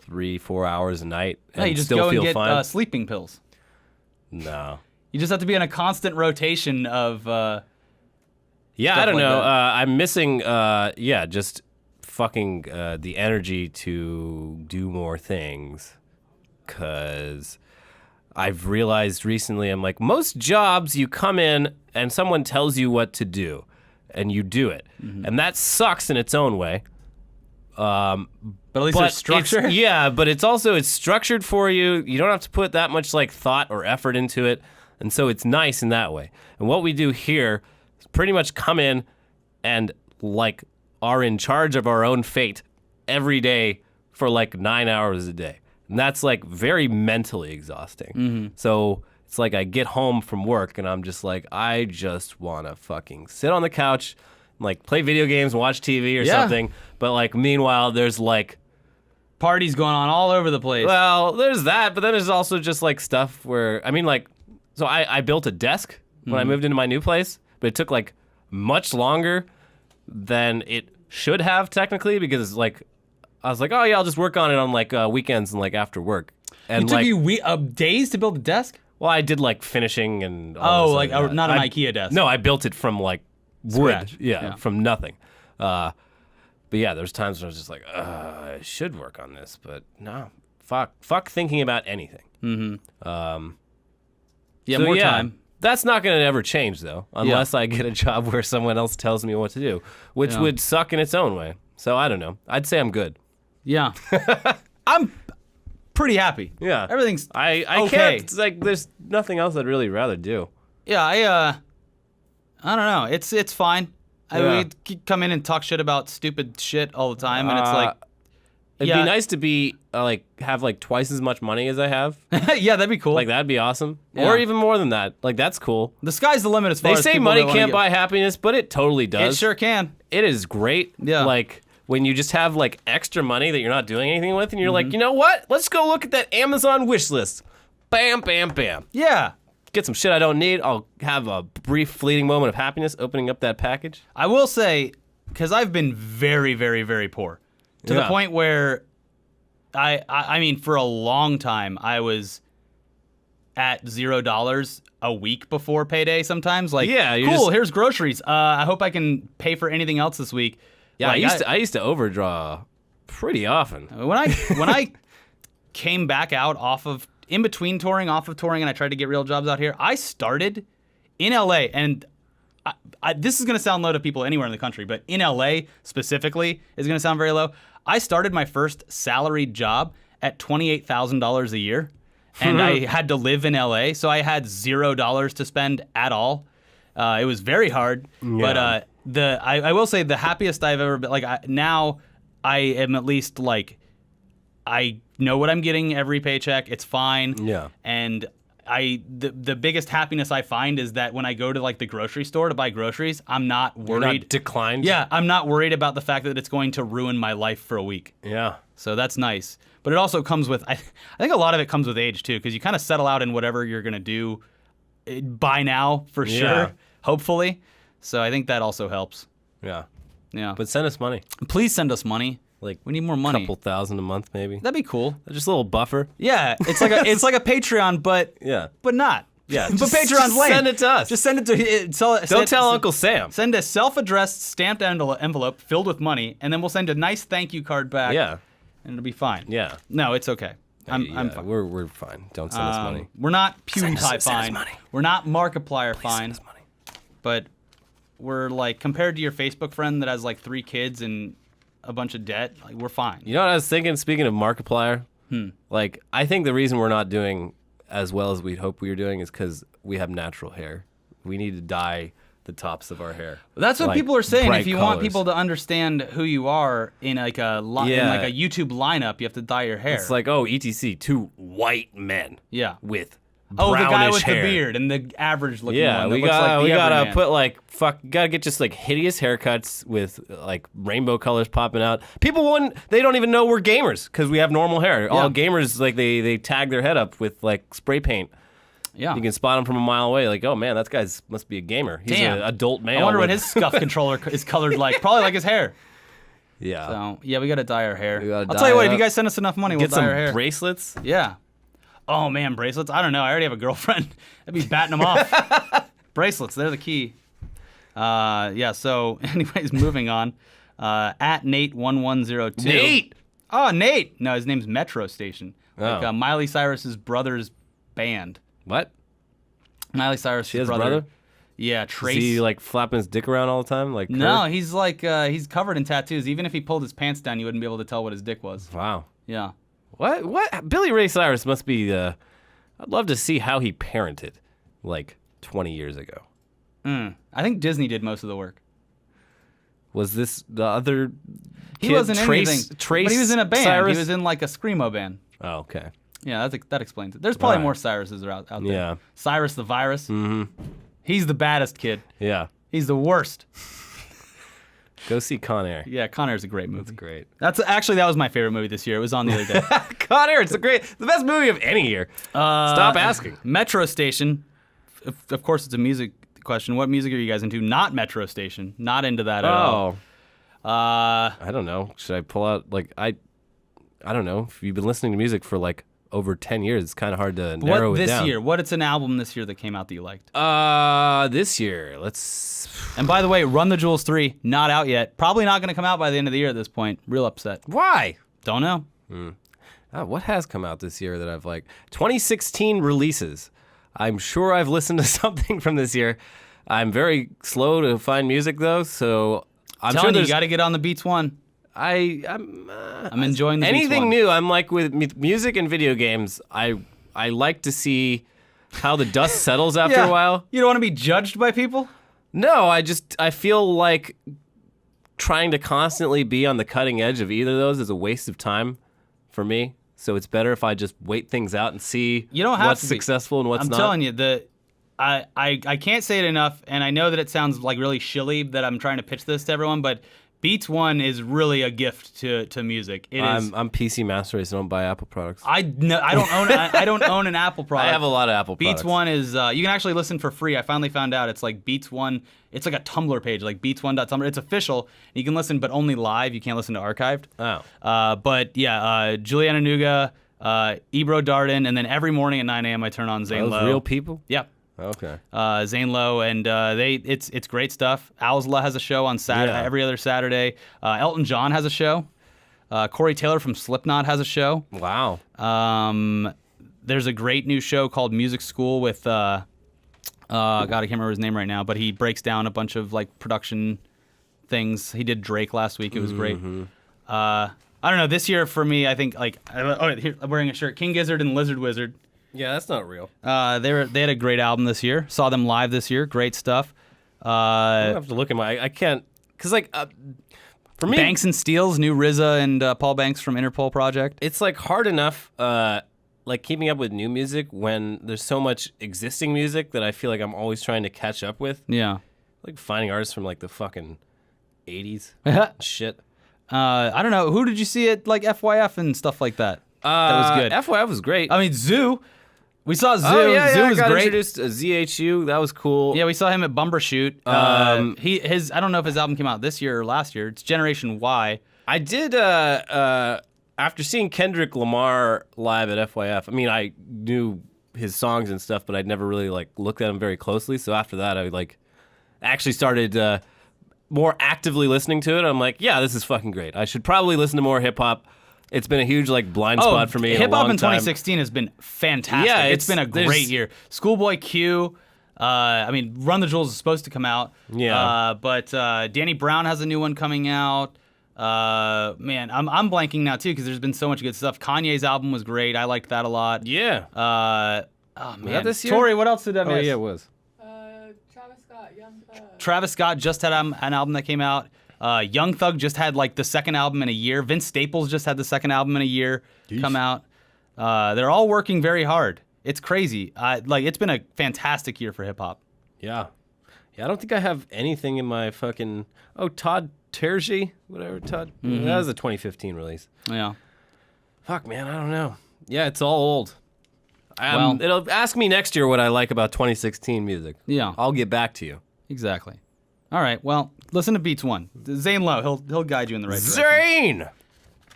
3-4 hours a night and Hey, you just still go and feel get fine. sleeping pills. No. You just have to be in a constant rotation of. Yeah, Stuff I don't like know. that. I'm missing, just fucking the energy to do more things. Because I've realized recently, I'm like, most jobs you come in and someone tells you what to do, and you do it. Mm-hmm. And that sucks in its own way. But at least there's structure. Yeah, but it's structured for you. You don't have to put that much like thought or effort into it. And so it's nice in that way. And what we do here is pretty much come in and like are in charge of our own fate every day for like 9 hours a day. And that's like very mentally exhausting. Mm-hmm. So it's like I get home from work and I'm just like, I just want to fucking sit on the couch, like play video games and watch TV or Yeah. something. But like meanwhile, there's like, Parties going on all over the place. well, there's that, but then there's also just like stuff where, I mean, like, so I built a desk when I moved into my new place, but it took like much longer than it should have technically because like, I was like, oh yeah, I'll just work on it on like weekends and like after work. And It took like, you days to build a desk? well, I did like finishing and all Oh, this like other not an I- IKEA desk. No, I built it from like wood. Scratch. Yeah, Yeah. from nothing. But yeah, there's times when I was just like, I should work on this, but no, fuck thinking about anything. Yeah, So, more time. That's not going to ever change though, unless I get a job where someone else tells me what to do, which Yeah. would suck in its own way. So I don't know. I'd say I'm good. Yeah. I'm pretty happy. Yeah. Everything's I okay. can't. It's like there's nothing else I'd really rather do. Yeah, I don't know. It's fine. Yeah. We come in and talk shit about stupid shit all the time, and it's like, It'd yeah. be nice to be like have like twice as much money as I have. yeah, that'd be cool. Like that'd be awesome. Yeah. Or even more than that. Like that's cool. The sky's the limit as far They as say people money that wanna can't get- buy happiness, but it totally does. It sure can. It is great. Yeah. Like when you just have like extra money that you're not doing anything with, and you're Mm-hmm. like, you know what? Let's go look at that Amazon wish list. Bam, bam, bam. Yeah. Get some shit I don't need. I'll have a brief, fleeting moment of happiness opening up that package. I will say, because I've been very, very, very poor, to the Yeah. point where I mean, for a long time, I was at $0 a week before payday sometimes. Like, Yeah, you're cool, just- here's groceries. I hope I can pay for anything else this week. Yeah, Like, I used to overdraw pretty often. when I came back out in between touring, off of touring, and I tried to get real jobs out here, I started in LA, and this is going to sound low to people anywhere in the country, but in LA specifically is going to sound very low. I started my first salaried job at $28,000 a year, and I had to live in LA, so I had $0 to spend at all. It was very hard, but I will say the happiest I've ever been. Like now, I am at least like, I know what I'm getting every paycheck. It's fine. Yeah. And the biggest happiness I find is that when I go to like the grocery store to buy groceries, I'm not You're worried. not declined. Yeah, I'm not worried about the fact that it's going to ruin my life for a week. Yeah. So that's nice. But it also comes with, I think a lot of it comes with age too, because you kind of settle out in whatever you're going to do by now for sure, Yeah. hopefully. So I think that also helps. Yeah. Yeah. But send us money. Please send us money. Like We need more money. couple thousand a month, maybe. That'd be cool. Just a little buffer. Yeah, it's like a Patreon, but Yeah. not. Yeah. But just Patreon's lame. Send it to us. Just send it to. Don't tell Uncle Sam. Send a self-addressed stamped envelope filled with money, and then we'll send a nice thank you card back. Yeah. And it'll be fine. Yeah. No, it's okay. I'm Yeah, fine. We're fine. Don't send us money. We're not Send PewDiePie us fine. money. We're not Markiplier Please fine. send us money. But we're like, compared to your Facebook friend that has like 3 kids and a bunch of debt, like we're fine. You know what I was thinking? Speaking of Markiplier, like I think the reason we're not doing as well as we'd hope we were doing is because we have natural hair. We need to dye the tops of our hair. That's what like, people are saying. bright If you want colors. people to understand who you are in like a in like Yeah. a YouTube lineup, you have to dye your hair. It's like, oh, etc. 2 white men yeah. with Oh, the guy brownish with hair. the beard and the average looking Yeah, one. That we looks gotta like the we gotta everyman. put like gotta get just like hideous haircuts with like rainbow colors popping out. People they don't even know we're gamers because we have normal hair. All gamers like they tag their head up with like spray paint. Yeah. You can spot him from a mile away. Like, oh man, that guy must be a gamer. He's Damn. an adult male. I wonder what with- his scuff controller is colored like. Probably like his hair. Yeah. So yeah, we gotta dye our hair. We gotta I'll dye tell you what, it if you up. guys send us enough money, we'll Get dye some our hair. bracelets. Yeah. Oh man, bracelets. I don't know. I already have a girlfriend. I'd be batting them off. Bracelets, they're the key. Yeah. So, anyways, moving on. At Nate1102. Nate. Oh, Nate. No, his name's Metro Station. Like Oh. Miley Cyrus's brother's band. What? Miley Cyrus's She has a brother? Yeah, Is Trace. he like flapping his dick around all the time? Like No, Kurt? he's like he's covered in tattoos. Even if he pulled his pants down, you wouldn't be able to tell what his dick was. Wow. Yeah. What? Billy Ray Cyrus must be. I'd love to see how he parented, like 20 years ago. I think Disney did most of the work. Was this the other? He kid, wasn't in Trace, anything. Trace But he was in a band. Cyrus? He was in like a screamo band. Oh, okay. Yeah, that explains it. There's probably Right. more Cyruses out there. Yeah. Cyrus the Virus. Mm-hmm. He's the baddest kid. Yeah. He's the worst. Go see Con Air. Yeah, Con Air's a great movie. Great. That was my favorite movie this year. It was on the other day. Con Air. It's the best movie of any year. Stop asking. Metro Station. Of course, it's a music question. What music are you guys into? Not Metro Station. Not into that at all. Oh. I don't know. Should I pull out like I don't know. If you've been listening to music for like over 10 years, it's kind of hard to narrow What it this down. year? What it's an album this year that came out that you liked? This year, let's. And by the way, Run the Jewels 3 not out yet. Probably not going to come out by the end of the year at this point. Real upset. Why? Don't know. What has come out this year that I've liked? 2016 releases. I'm sure I've listened to something from this year. I'm very slow to find music though, so I'm Telling sure you, you got to get on the Beats one. I'm enjoying the Beats anything one. new. I'm like with music and video games. I like to see how the dust settles after a while. You don't want to be judged by people? No, I feel like trying to constantly be on the cutting edge of either of those is a waste of time for me. So it's better if I just wait things out and see You don't have what's to be. successful and what's I'm not. telling you, I can't say it enough, and I know that it sounds like really shilly that I'm trying to pitch this to everyone, but Beats One is really a gift to music. It is. I'm PC Master Race. I don't buy Apple products. I don't own an Apple product. I have a lot of Apple Beats products. One is you can actually listen for free. I finally found out it's like Beats One. It's like a Tumblr page, like beats1.tumblr. It's official. You can listen, but only live. You can't listen to archived. Oh. But yeah, Juliana Nuga, Ebro Darden, and then every morning at 9 a.m. I turn on Zane Those Lowe. real people? Yep. Okay. Zane Lowe, and it's great stuff. Owsla has a show on Saturday, every other Saturday. Elton John has a show. Corey Taylor from Slipknot has a show. Wow. There's a great new show called Music School with God, I can't remember his name right now, but he breaks down a bunch of like production things. He did Drake last week. It was great. I don't know. This year for me, I think like here, I'm wearing a shirt. King Gizzard and Lizard Wizard. Yeah, that's not real. They had a great album this year. Saw them live this year. Great stuff. I have to look at I can't because like for me, Banks and Steele's new RZA and Paul Banks from Interpol project. it's like hard enough like keeping up with new music when there's so much existing music that I feel like I'm always trying to catch up with. Yeah. Like finding artists from like the fucking 80s. Shit. I don't know. Who did you see at like FYF and stuff like that? That was good. FYF was great. I mean, Zoo. We saw Zoo. Oh, yeah, Zoo I was got great. introduced to ZHU. That was cool. Yeah, we saw him at Bumbershoot. I don't know if his album came out this year or last year. It's Generation Y. I did after seeing Kendrick Lamar live at FYF. I mean, I knew his songs and stuff, but I'd never really like looked at him very closely. So after that, I like actually started more actively listening to it. I'm like, yeah, this is fucking great. I should probably listen to more hip hop. It's been a huge like blind spot for me. Hip hop in time. 2016 has been fantastic. Yeah, it's been a great year. Schoolboy Q. I mean, Run the Jewels is supposed to come out. Yeah. But Danny Brown has a new one coming out. Man, I'm blanking now too because there's been so much good stuff. Kanye's album was great. I liked that a lot. Yeah. Oh man, this year? Tori, what else did I miss? Oh yeah, it was. Travis Scott, Young Thug. Travis Scott just had an album that came out. Young Thug just had like the second album in a year. Vince Staples just had the second album in a year come out. They're all working very hard. It's crazy. It's been a fantastic year for hip hop. Yeah. Yeah, I don't think I have anything in my fucking... Oh, Todd Terje? Whatever, Todd. That was a 2015 release. Yeah. Fuck, man, I don't know. Yeah, it's all old. Well- It'll ask me next year what I like about 2016 music. Yeah. I'll get back to you. Exactly. All right. Well, listen to Beats One. Zane Lowe. He'll guide you in the right direction. Zane!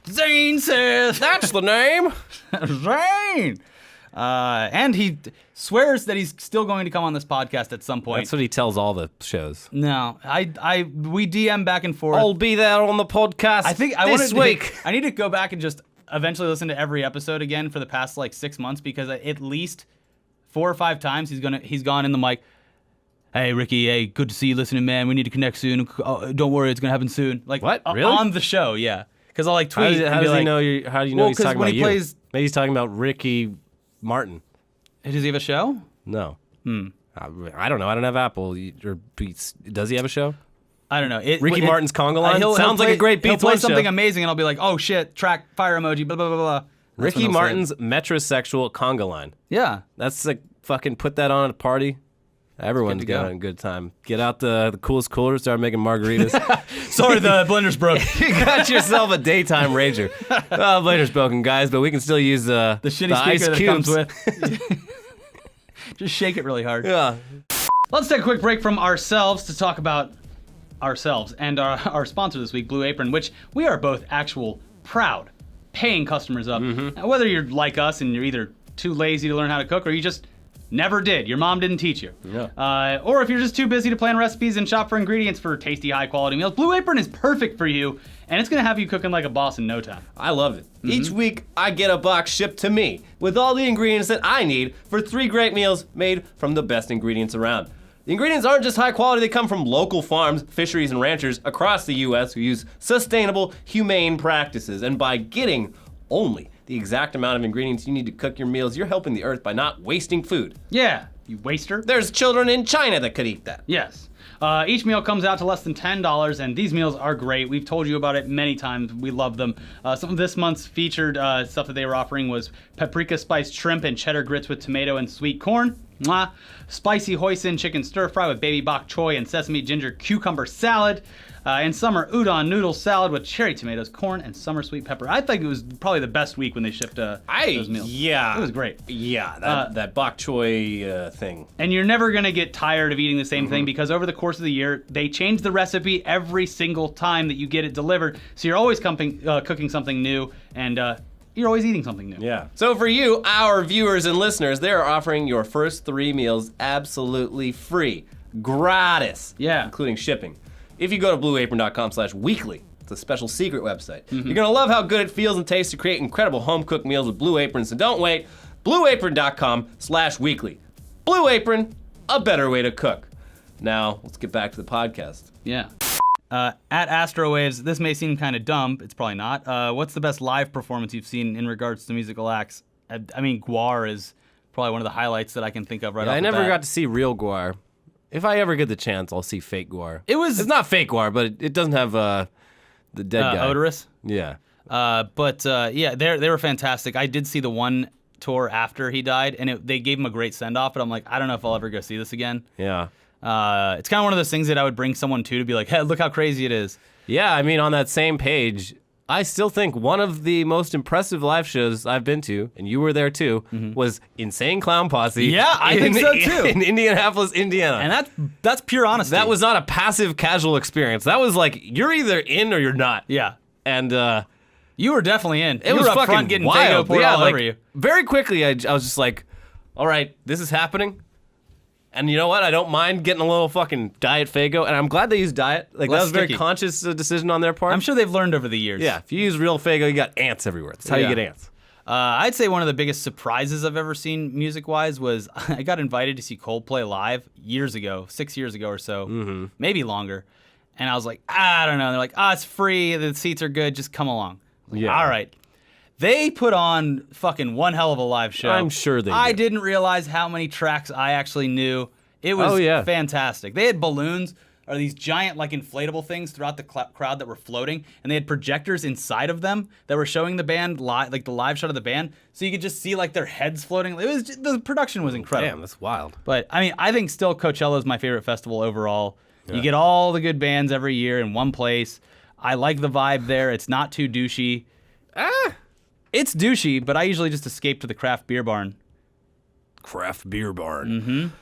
Zane says. That's the name! Zane. And he swears that he's still going to come on this podcast at some point. That's what he tells all the shows. No, we DM back and forth. I'll be there on the podcast I think this week. I need to go back and just eventually listen to every episode again for the past like 6 months because at least 4 or 5 times he's gone in the mic. Hey Ricky, hey, good to see you listening, man. We need to connect soon. Don't worry, it's gonna happen soon. Like What? Really? On the show, yeah. Because I'll like tweet. How does he know? How do you know he's talking when about he you? plays, Maybe he's talking about Ricky Martin. does he have a show? No. I don't know. I don't have Apple or Beats. Does he have a show? I don't know. Ricky Martin's Conga Line? Sounds like a great He'll Beats play One something show. amazing, and I'll be like, oh shit, track, fire emoji, blah blah blah blah. That's when Ricky he'll say it. Martin's metrosexual Conga Line. Yeah. That's like fucking put that on at a party. Everyone's Good to go. got a good time. Get out the coolest cooler, start making margaritas. Sorry, the blender's broke. You got yourself a daytime rager. Oh, blender's broken, guys, but we can still use the shitty ice speaker that it cubes. comes with. Just shake it really hard. Yeah. Let's take a quick break from ourselves to talk about ourselves and our sponsor this week, Blue Apron, which we are both actual proud paying customers of. Now, whether you're like us and you're either too lazy to learn how to cook or you just never did, your mom didn't teach you. Yeah. Or if you're just too busy to plan recipes and shop for ingredients for tasty, high quality meals, Blue Apron is perfect for you, and it's gonna have you cooking like a boss in no time. I love it. Each week, I get a box shipped to me with all the ingredients that I need for 3 great meals made from the best ingredients around. The ingredients aren't just high quality, they come from local farms, fisheries, and ranchers across the U.S. who use sustainable, humane practices. And by getting only the exact amount of ingredients you need to cook your meals, you're helping the earth by not wasting food. Yeah, you waster. There's children in China that could eat that. Yes. Each meal comes out to less than $10, and these meals are great. We've told you about it many times. We love them. Some of this month's featured stuff that they were offering was paprika spiced shrimp and cheddar grits with tomato and sweet corn. Mwah. Spicy hoisin chicken stir fry with baby bok choy and sesame ginger cucumber salad. And summer udon noodle salad with cherry tomatoes, corn, and summer sweet pepper. I think it was probably the best week when they shipped those meals. Yeah. It was great. Yeah, that bok choy thing. And you're never going to get tired of eating the same thing because over the course of the year, they change the recipe every single time that you get it delivered. So you're always cooking something new, and you're always eating something new. Yeah. So for you, our viewers and listeners, they're offering your first 3 meals absolutely free, gratis. Yeah. Including shipping. If you go to blueapron.com/weekly, it's a special secret website. You're gonna love how good it feels and tastes to create incredible home-cooked meals with Blue Apron, so don't wait. blueapron.com/weekly. Blue Apron, a better way to cook. Now, let's get back to the podcast. Yeah. At Astrowaves, this may seem kind of dumb. It's probably not. What's the best live performance you've seen in regards to musical acts? I mean, Guar is probably one of the highlights that I can think of right off I the never bat. got to see real Guar. If I ever get the chance, I'll see fake Guar. It's not fake Guar, but it doesn't have the dead guy. Odorous. Yeah. Yeah, they were fantastic. I did see the one tour after he died, and they gave him a great send-off, but I'm like, I don't know if I'll ever go see this again. Yeah. It's kind of one of those things that I would bring someone to be like, hey, look how crazy it is. Yeah, I mean, on that same page, I still think one of the most impressive live shows I've been to, and you were there too, was Insane Clown Posse. Yeah, I think so too. In Indianapolis, Indiana. And that's pure honesty. That was not a passive, casual experience. That was like, you're either in or you're not. Yeah. And You were definitely in. it You was were up fucking front getting wild. Faygo poured all like, over you. Very quickly, I was just like, all right, this is happening. And you know what? I don't mind getting a little fucking Diet Faygo, and I'm glad they used Diet. Like, Less that was a very sticky. conscious decision on their part. I'm sure they've learned over the years. Yeah, if you use real Faygo, you got ants everywhere. That's how you Yeah. get ants. I'd say one of the biggest surprises I've ever seen music-wise was I got invited to see Coldplay live years ago, 6 years ago or so, maybe longer. And I was like, I don't know. And they're like, it's free. The seats are good. Just come along. I'm like, Yeah. all right. They put on fucking one hell of a live show. I'm sure they I did. didn't realize how many tracks I actually knew. It was Oh, yeah. fantastic. They had balloons or these giant like inflatable things throughout the crowd that were floating, and they had projectors inside of them that were showing the band live, like the live shot of the band, so you could just see like their heads floating. It was the production was incredible. Damn, that's wild. But I mean, I think still Coachella is my favorite festival overall. You get all the good bands every year in one place. I like the vibe there. It's not too douchey. It's douchey, but I usually just escape to the craft beer barn. Craft beer barn.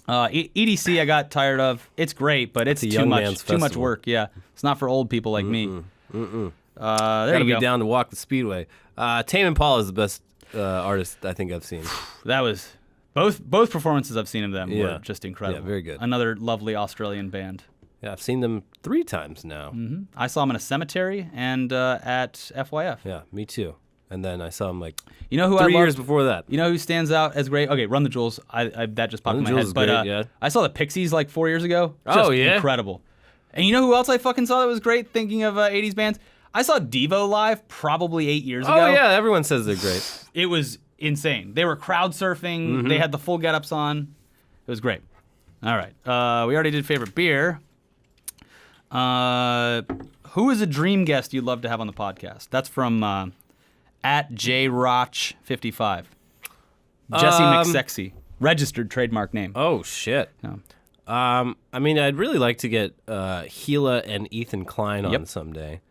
EDC I got tired of. It's great, but it's a too young much. man's Too much festival. work. Yeah, it's not for old people like me. There Gotta you be go. down to walk the speedway. Tame Impala is the best artist I think I've seen. That was both performances I've seen of them Yeah. were just incredible. Yeah, very good. Another lovely Australian band. Yeah, I've seen them 3 times now. I saw them in a cemetery and at FYF. Yeah, me too. And then I saw them like You know who 3 I years loved? before that. You know who stands out as great? Okay, Run the Jewels. That just popped Run in the my Jewels head. is But great, yeah. I saw the Pixies like 4 years ago. Oh, Just yeah? incredible. And you know who else I fucking saw that was great? Thinking of 80s bands, I saw Devo live probably 8 years ago. Oh yeah, everyone says they're great. It was insane. They were crowd surfing. They had the full get-ups on. It was great. All right. We already did favorite beer. Who is a dream guest you'd love to have on the podcast? That's from at JRoch55. Jesse McSexy. Registered trademark name. Oh shit. Yeah. I mean, I'd really like to get Gila and Ethan Klein on Yep. someday.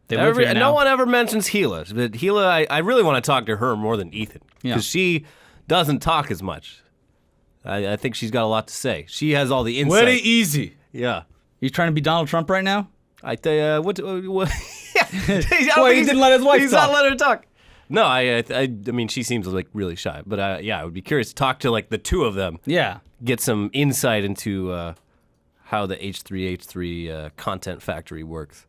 They live here No now. one ever mentions Gila, but Gila, I really want to talk to her more than Ethan Yeah. because she doesn't talk as much. I think she's got a lot to say. She has all the insight. Very easy. Yeah. You trying to be Donald Trump right now? I tell you, what? Yeah. Well, he didn't let his wife He's talk. not letting her talk. No, I mean, she seems like really shy, but yeah, I would be curious to talk to like the two of them, Yeah. get some insight into how the H3H3 content factory works.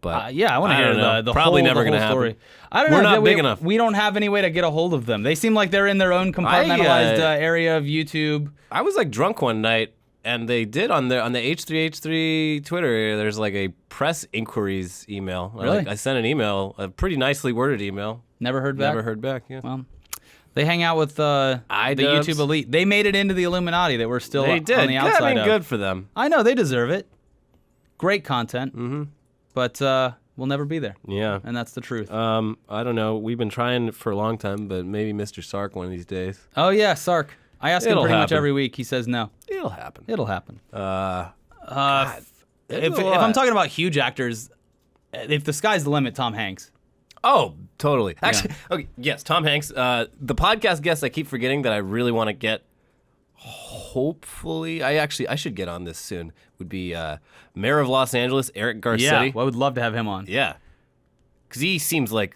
But Yeah, I want to hear don't know. the Probably whole, never the whole gonna happen. story. I don't We're know. not big enough. We don't have any way to get a hold of them. They seem like they're in their own compartmentalized area of YouTube. I was like drunk one night, and they did on the H3H3 Twitter. There's like a press inquiries email. Really? I sent an email, a pretty nicely worded email. Never heard back. Never heard back. Yeah. Well, they hang out with the iDubbbz. YouTube elite. They made it into the Illuminati. That we're still They on did. the outside I mean, of. good for them. I know they deserve it. Great content. But we'll never be there, Yeah. and that's the truth. I don't know. We've been trying for a long time, but maybe Mr. Sark one of these days. Oh yeah, Sark. I ask him It'll pretty much happen. every week. He says no. It'll happen. It'll happen. There's If a lot. I'm talking about huge actors, if the sky's the limit, Tom Hanks. Oh, totally. Actually, okay, yes, Tom Hanks. The podcast guest I keep forgetting that I really want to get. Hopefully, I should get on this soon. Would be Mayor of Los Angeles, Eric Garcetti. Yeah, well, I would love to have him on. Yeah, because he seems like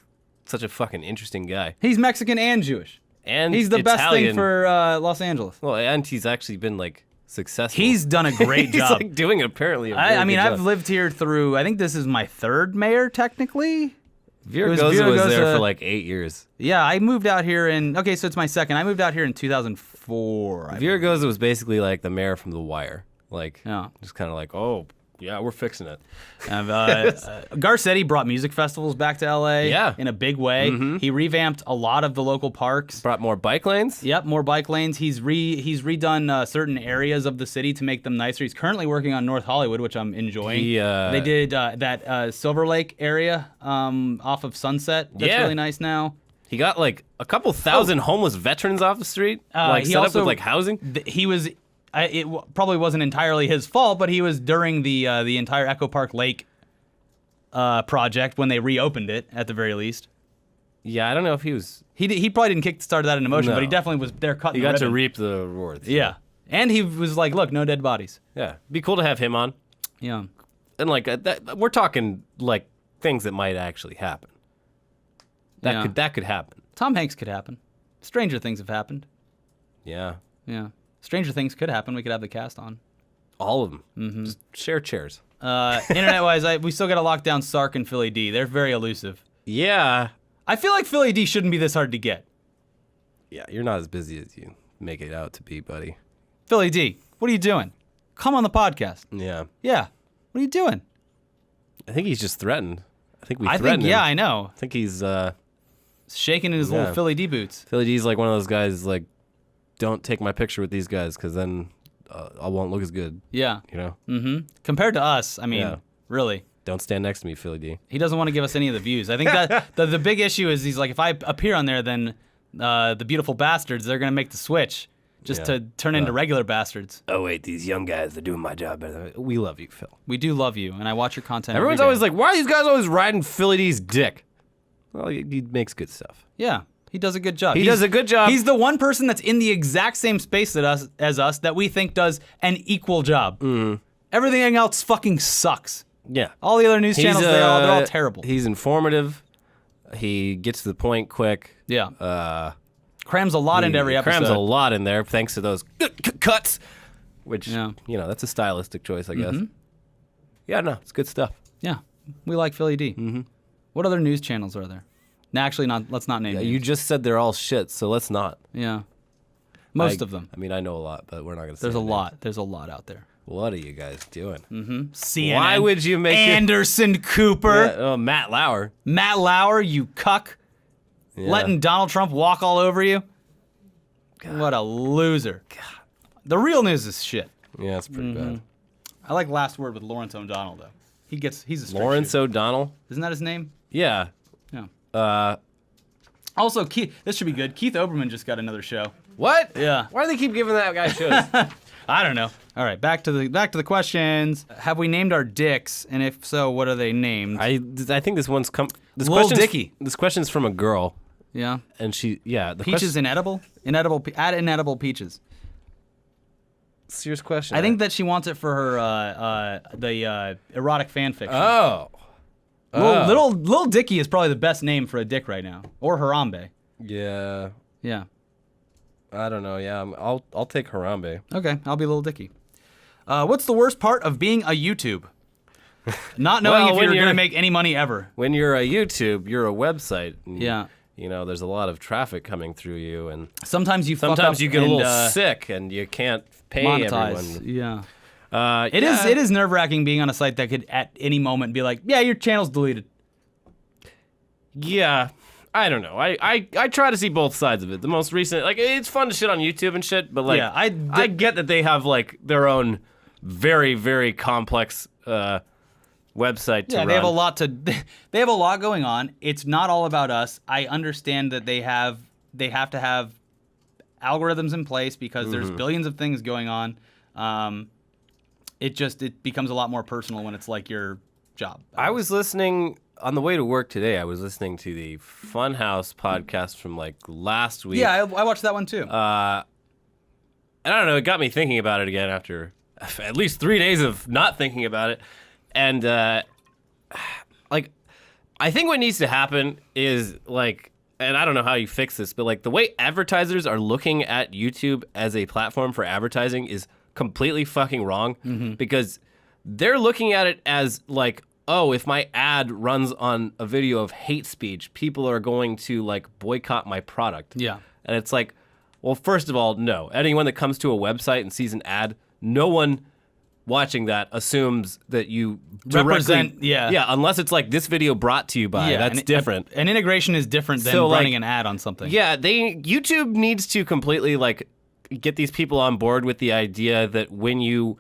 such a fucking interesting guy. He's Mexican and Jewish. And He's the best thing Italian. for Los Angeles. Well, and he's actually been like successful. He's done a great He's job. like doing apparently. I mean, I've lived here through. I think this is my third mayor, technically. Virgoza was there for like 8 years. Yeah, I moved out here in. Okay, so it's my second. I moved out here in 2004. Virgoza was basically like the mayor from The Wire. Like, Yeah. just kind of like, oh, yeah, we're fixing it. Garcetti brought music festivals back to LA. Yeah. In a big way. He revamped a lot of the local parks. Brought more bike lanes. Yep, more bike lanes. He's redone certain areas of the city to make them nicer. He's currently working on North Hollywood, which I'm enjoying. They did that Silver Lake area off of Sunset. That's Yeah. really nice now. He got like a couple thousand homeless veterans off the street, like he set also- up with like housing. He was. Probably wasn't entirely his fault, but he was during the entire Echo Park Lake project when they reopened it, at the very least. Yeah, I don't know if he was. He probably didn't kickstart that into motion, No. but he definitely was there cutting He the got to ribbon. reap the rewards. Yeah. And he was like, look, no dead bodies. Yeah, be cool to have him on. Yeah. And like we're talking like things that might actually happen. Yeah. That could happen. Tom Hanks could happen. Stranger things have happened. Yeah, Yeah. Stranger things could happen. We could have the cast on. all of them. Just share chairs. Internet-wise, we still got to lock down Sark and Philly D. They're very elusive. Yeah, I feel like Philly D shouldn't be this hard to get. yeah, you're not as busy as you make it out to be, buddy. Philly D, what are you doing? Come on the podcast. Yeah, Yeah. What are you doing? I think he's just threatened. I think we I threatened think, yeah, him. I know. I think he's Shaking in his Yeah. little Philly D boots. Philly D's like one of those guys like, don't take my picture with these guys because then I won't look as good. Yeah. You know, Compared to us, I mean, Yeah. really. don't stand next to me, Philly D. He doesn't want to give us any of the views. I think that the big issue is he's like, if I appear on there, then the beautiful bastards, they're going to make the switch just Yeah. to turn into regular bastards. Oh wait, these young guys are doing my job better. We love you, Phil. We do love you, and I watch your content. Everyone's every always day. like, why are these guys always riding Philly D's dick? Well, he makes good stuff. Yeah, he does a good job. He does a good job. He's the one person that's in the exact same space as us that we think does an equal job. Everything else fucking sucks. Yeah. All the other news channels, they're all terrible. He's informative. He gets to the point quick. Yeah. Crams a lot into every episode. Crams a lot in there thanks to those cuts, which, Yeah. that's a stylistic choice, I guess. Yeah, no, it's good stuff. Yeah, we like Philly D. What other news channels are there? No, actually, let's not name Yeah, names. you just said they're all shit, so let's not. Yeah. Most I- of them. I mean, I know a lot, but we're not going to say There's a their names. lot. There's a lot out there. What are you guys doing? CNN. Why would you make it- Anderson Cooper? Yeah, oh, Matt Lauer. Matt Lauer, you cuck. Yeah. Letting Donald Trump walk all over you? What a loser. The real news is shit. Yeah, it's pretty bad. I like Last Word with Lawrence O'Donnell, though. He's a straight Lawrence shooter. O'Donnell. Isn't that his name? Yeah. Yeah. Also, this should be good. Keith Oberman just got another show. What? Yeah. Why do they keep giving that guy shows? I don't know. All right, back to the questions. Have we named our dicks? And if so, what are they named? I think this one's this Lil question's- Dicky. This question's from a girl, Yeah. and the Peaches inedible? Add inedible peaches. serious question. I think that she wants it for her the erotic fan fiction. Oh. Lil Dicky is probably the best name for a dick right now, or Harambe. Yeah. Yeah. I don't know. Yeah, I'll take Harambe. Okay, I'll be Lil Dicky. What's the worst part of being a YouTube? Not knowing Well, if when you're you're- gonna make any money ever. When you're a YouTube, you're a website. And, Yeah. There's a lot of traffic coming through you, and Sometimes you fuck up sometimes you get a and, little sick, and you can't pay monetize. everyone. Yeah. It is nerve-wracking being on a site that could at any moment be like, yeah, your channel's deleted. Yeah. I don't know. I try to see both sides of it. The most recent, like, it's fun to shit on YouTube and shit, but like, Yeah, I get that they have like their own very, very complex website to Yeah, run. they have a lot they have a lot going on. It's not all about us. I understand that they have to have algorithms in place because there's billions of things going on. It becomes a lot more personal when it's like your job. I was listening on the way to work today. I was listening to the Funhouse podcast from like last week. Yeah, I watched that one too. And I don't know, it got me thinking about it again after at least 3 days of not thinking about it. And like, I think what needs to happen is like, and I don't know how you fix this, but like the way advertisers are looking at YouTube as a platform for advertising is completely fucking wrong because they're looking at it as like, oh, if my ad runs on a video of hate speech, people are going to like boycott my product. Yeah. And it's like, well, first of all, no. Anyone that comes to a website and sees an ad, no one watching that assumes that you Represent, yeah, unless it's like this video brought to you by. That's different. An integration is different than So, like, running an ad on something. Yeah, YouTube needs to completely like get these people on board with the idea that when you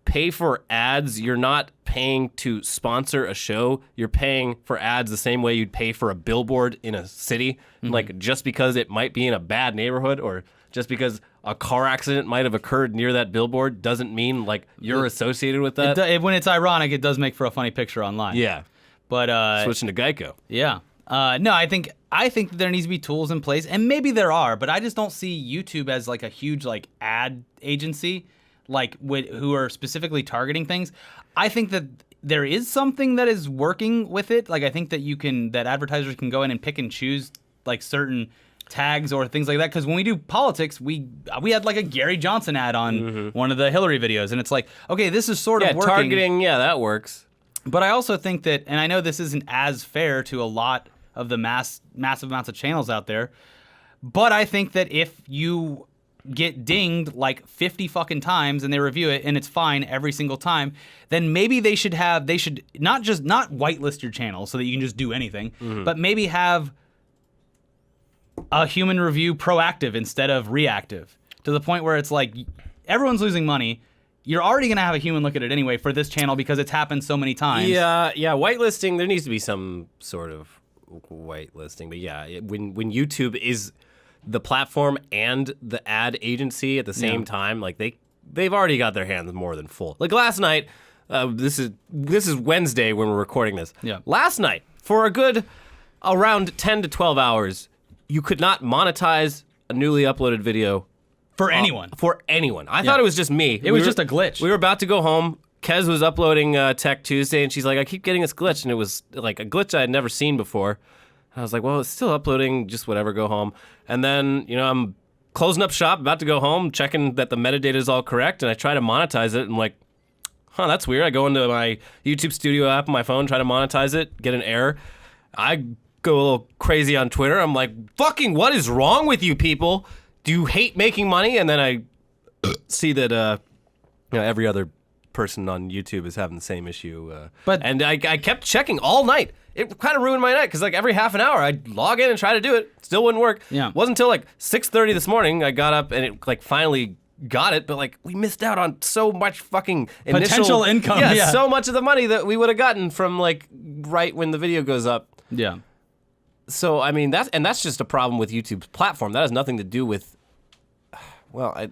pay for ads, you're not paying to sponsor a show. You're paying for ads the same way you'd pay for a billboard in a city. Like just because it might be in a bad neighborhood or just because a car accident might have occurred near that billboard doesn't mean like you're associated with that. When it's ironic, it does make for a funny picture online. Yeah. But Switching to Geico. yeah. No, I think that there needs to be tools in place, and maybe there are, but I just don't see YouTube as like a huge like ad agency, like who are specifically targeting things. I think that there is something that is working with it. Like I think that advertisers can go in and pick and choose like certain tags or things like that. Because when we do politics, we had like a Gary Johnson ad on one of the Hillary videos, and it's like, okay, this is sort of working. Targeting, that works. But I also think that, and I know this isn't as fair to a lot of the massive amounts of channels out there, but I think that if you get dinged like 50 fucking times and they review it and it's fine every single time, then maybe they should not whitelist your channel so that you can just do anything, but maybe have a human review proactive instead of reactive, to the point where it's like everyone's losing money. You're already going to have a human look at it anyway for this channel because it's happened so many times. Yeah, whitelisting, there needs to be some sort of whitelisting. But yeah, when YouTube is the platform and the ad agency at the same time, like they've already got their hands more than full. Like last night, this is Wednesday when we're recording this. Yeah. Last night, for a good around 10 to 12 hours, you could not monetize a newly uploaded video. For anyone. I thought it was just me. It was just a glitch. We were about to go home. Kez was uploading Tech Tuesday, and she's like, I keep getting this glitch. And it was like a glitch I had never seen before. And I was like, well, it's still uploading. Just whatever, go home. And then, I'm closing up shop, about to go home, checking that the metadata is all correct. And I try to monetize it. And I'm like, that's weird. I go into my YouTube Studio app on my phone, try to monetize it, get an error. I go a little crazy on Twitter. I'm like, fucking what is wrong with you people? Do you hate making money? And then I see that every other person on YouTube is having the same issue. And I kept checking all night. It kind of ruined my night because like every half an hour I'd log in and try to do it. Still wouldn't work. Yeah. It wasn't until like 6:30 this morning I got up and it like finally got it. But like we missed out on so much fucking potential income. Yeah, so much of the money that we would have gotten from like right when the video goes up. Yeah. So, I mean, that's just a problem with YouTube's platform. That has nothing to do with, well, I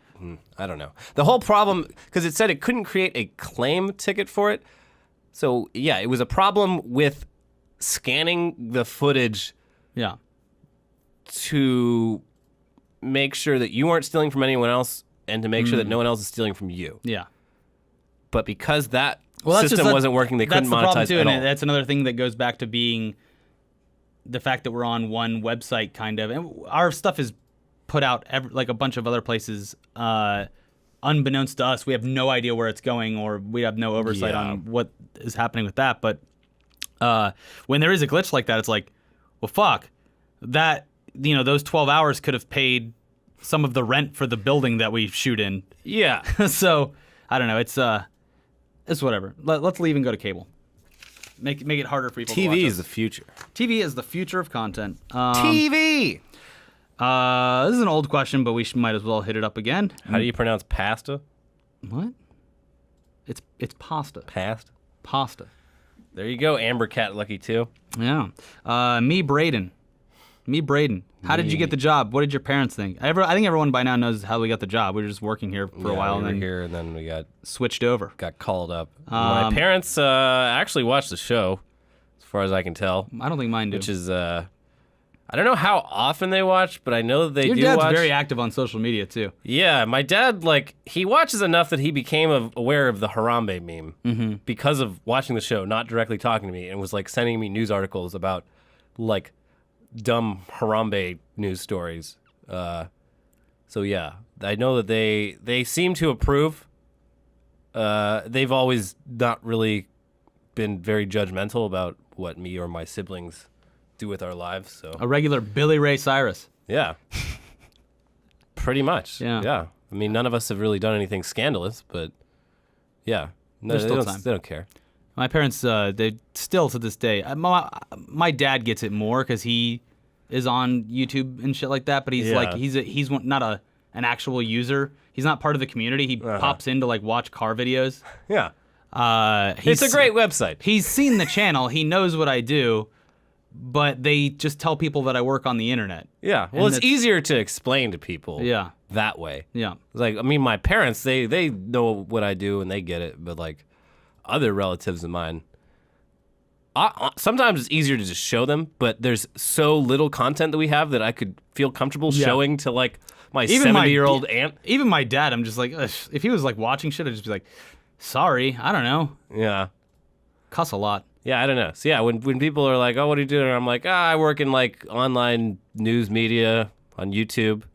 don't know. The whole problem, because it said it couldn't create a claim ticket for it. So, yeah, it was a problem with scanning the footage Yeah. to make sure that you weren't stealing from anyone else and to make sure that no one else is stealing from you. Yeah. But because that Well, system wasn't working, they couldn't that's the problem monetize too, at and all. that's another thing that goes back to being the fact that we're on one website, kind of, and our stuff is put out like a bunch of other places, unbeknownst to us. We have no idea where it's going, or we have no oversight on what is happening with that. But when there is a glitch like that, it's like, well, fuck, that those 12 hours could have paid some of the rent for the building that we shoot in. Yeah. So I don't know. It's whatever. Let's leave and go to cable. Make it harder for people to watch TV us. is the future. TV is the future of content. TV! This is an old question, but we might as well hit it up again. How do you pronounce pasta? What? It's pasta. Pasta. There you go, Amber Cat Lucky 2. Yeah. Me Braden. How did you get the job? What did your parents think? I think everyone by now knows how we got the job. We were just working here for a while, we were and then here, and then we got switched over. called up. My parents actually watched the show, as far as I can tell. I don't think mine do. Which is, I don't know how often they watch, but I know that they Your do dad's watch. very active on social media too. Yeah, my dad, like, he watches enough that he became aware of the Harambe meme because of watching the show, not directly talking to me, and was, like, sending me news articles about, like, dumb Harambe news stories. So, yeah, I know that they seem to approve. They've always not really been very judgmental about what me or my siblings do with our lives, so... A regular Billy Ray Cyrus. Yeah. Pretty much. Yeah. Yeah. I mean, none of us have really done anything scandalous, but yeah. No, There's still time. They don't care. My parents, they still to this day. My dad gets it more because he is on YouTube and shit like that. But he's Yeah. like he's not an actual user. He's not part of the community. He pops in to like watch car videos. Yeah. It's It's a great website. He's seen the channel. He knows what I do, but they just tell people that I work on the internet. Yeah. Well, And it's easier to explain to people Yeah. that way. Yeah. Like, I mean, my parents, they know what I do and they get it, but like other relatives of mine, sometimes it's easier to just show them, but there's so little content that we have that I could feel comfortable showing to like my 70-year-old aunt. Even my dad, I'm just like, ugh, if he was like watching shit, I'd just be like, sorry, I don't know. Yeah. Cuss a lot. Yeah, I don't know. So yeah, when people are like, "Oh, what are you doing?" I'm like, I work in like online news media on YouTube." I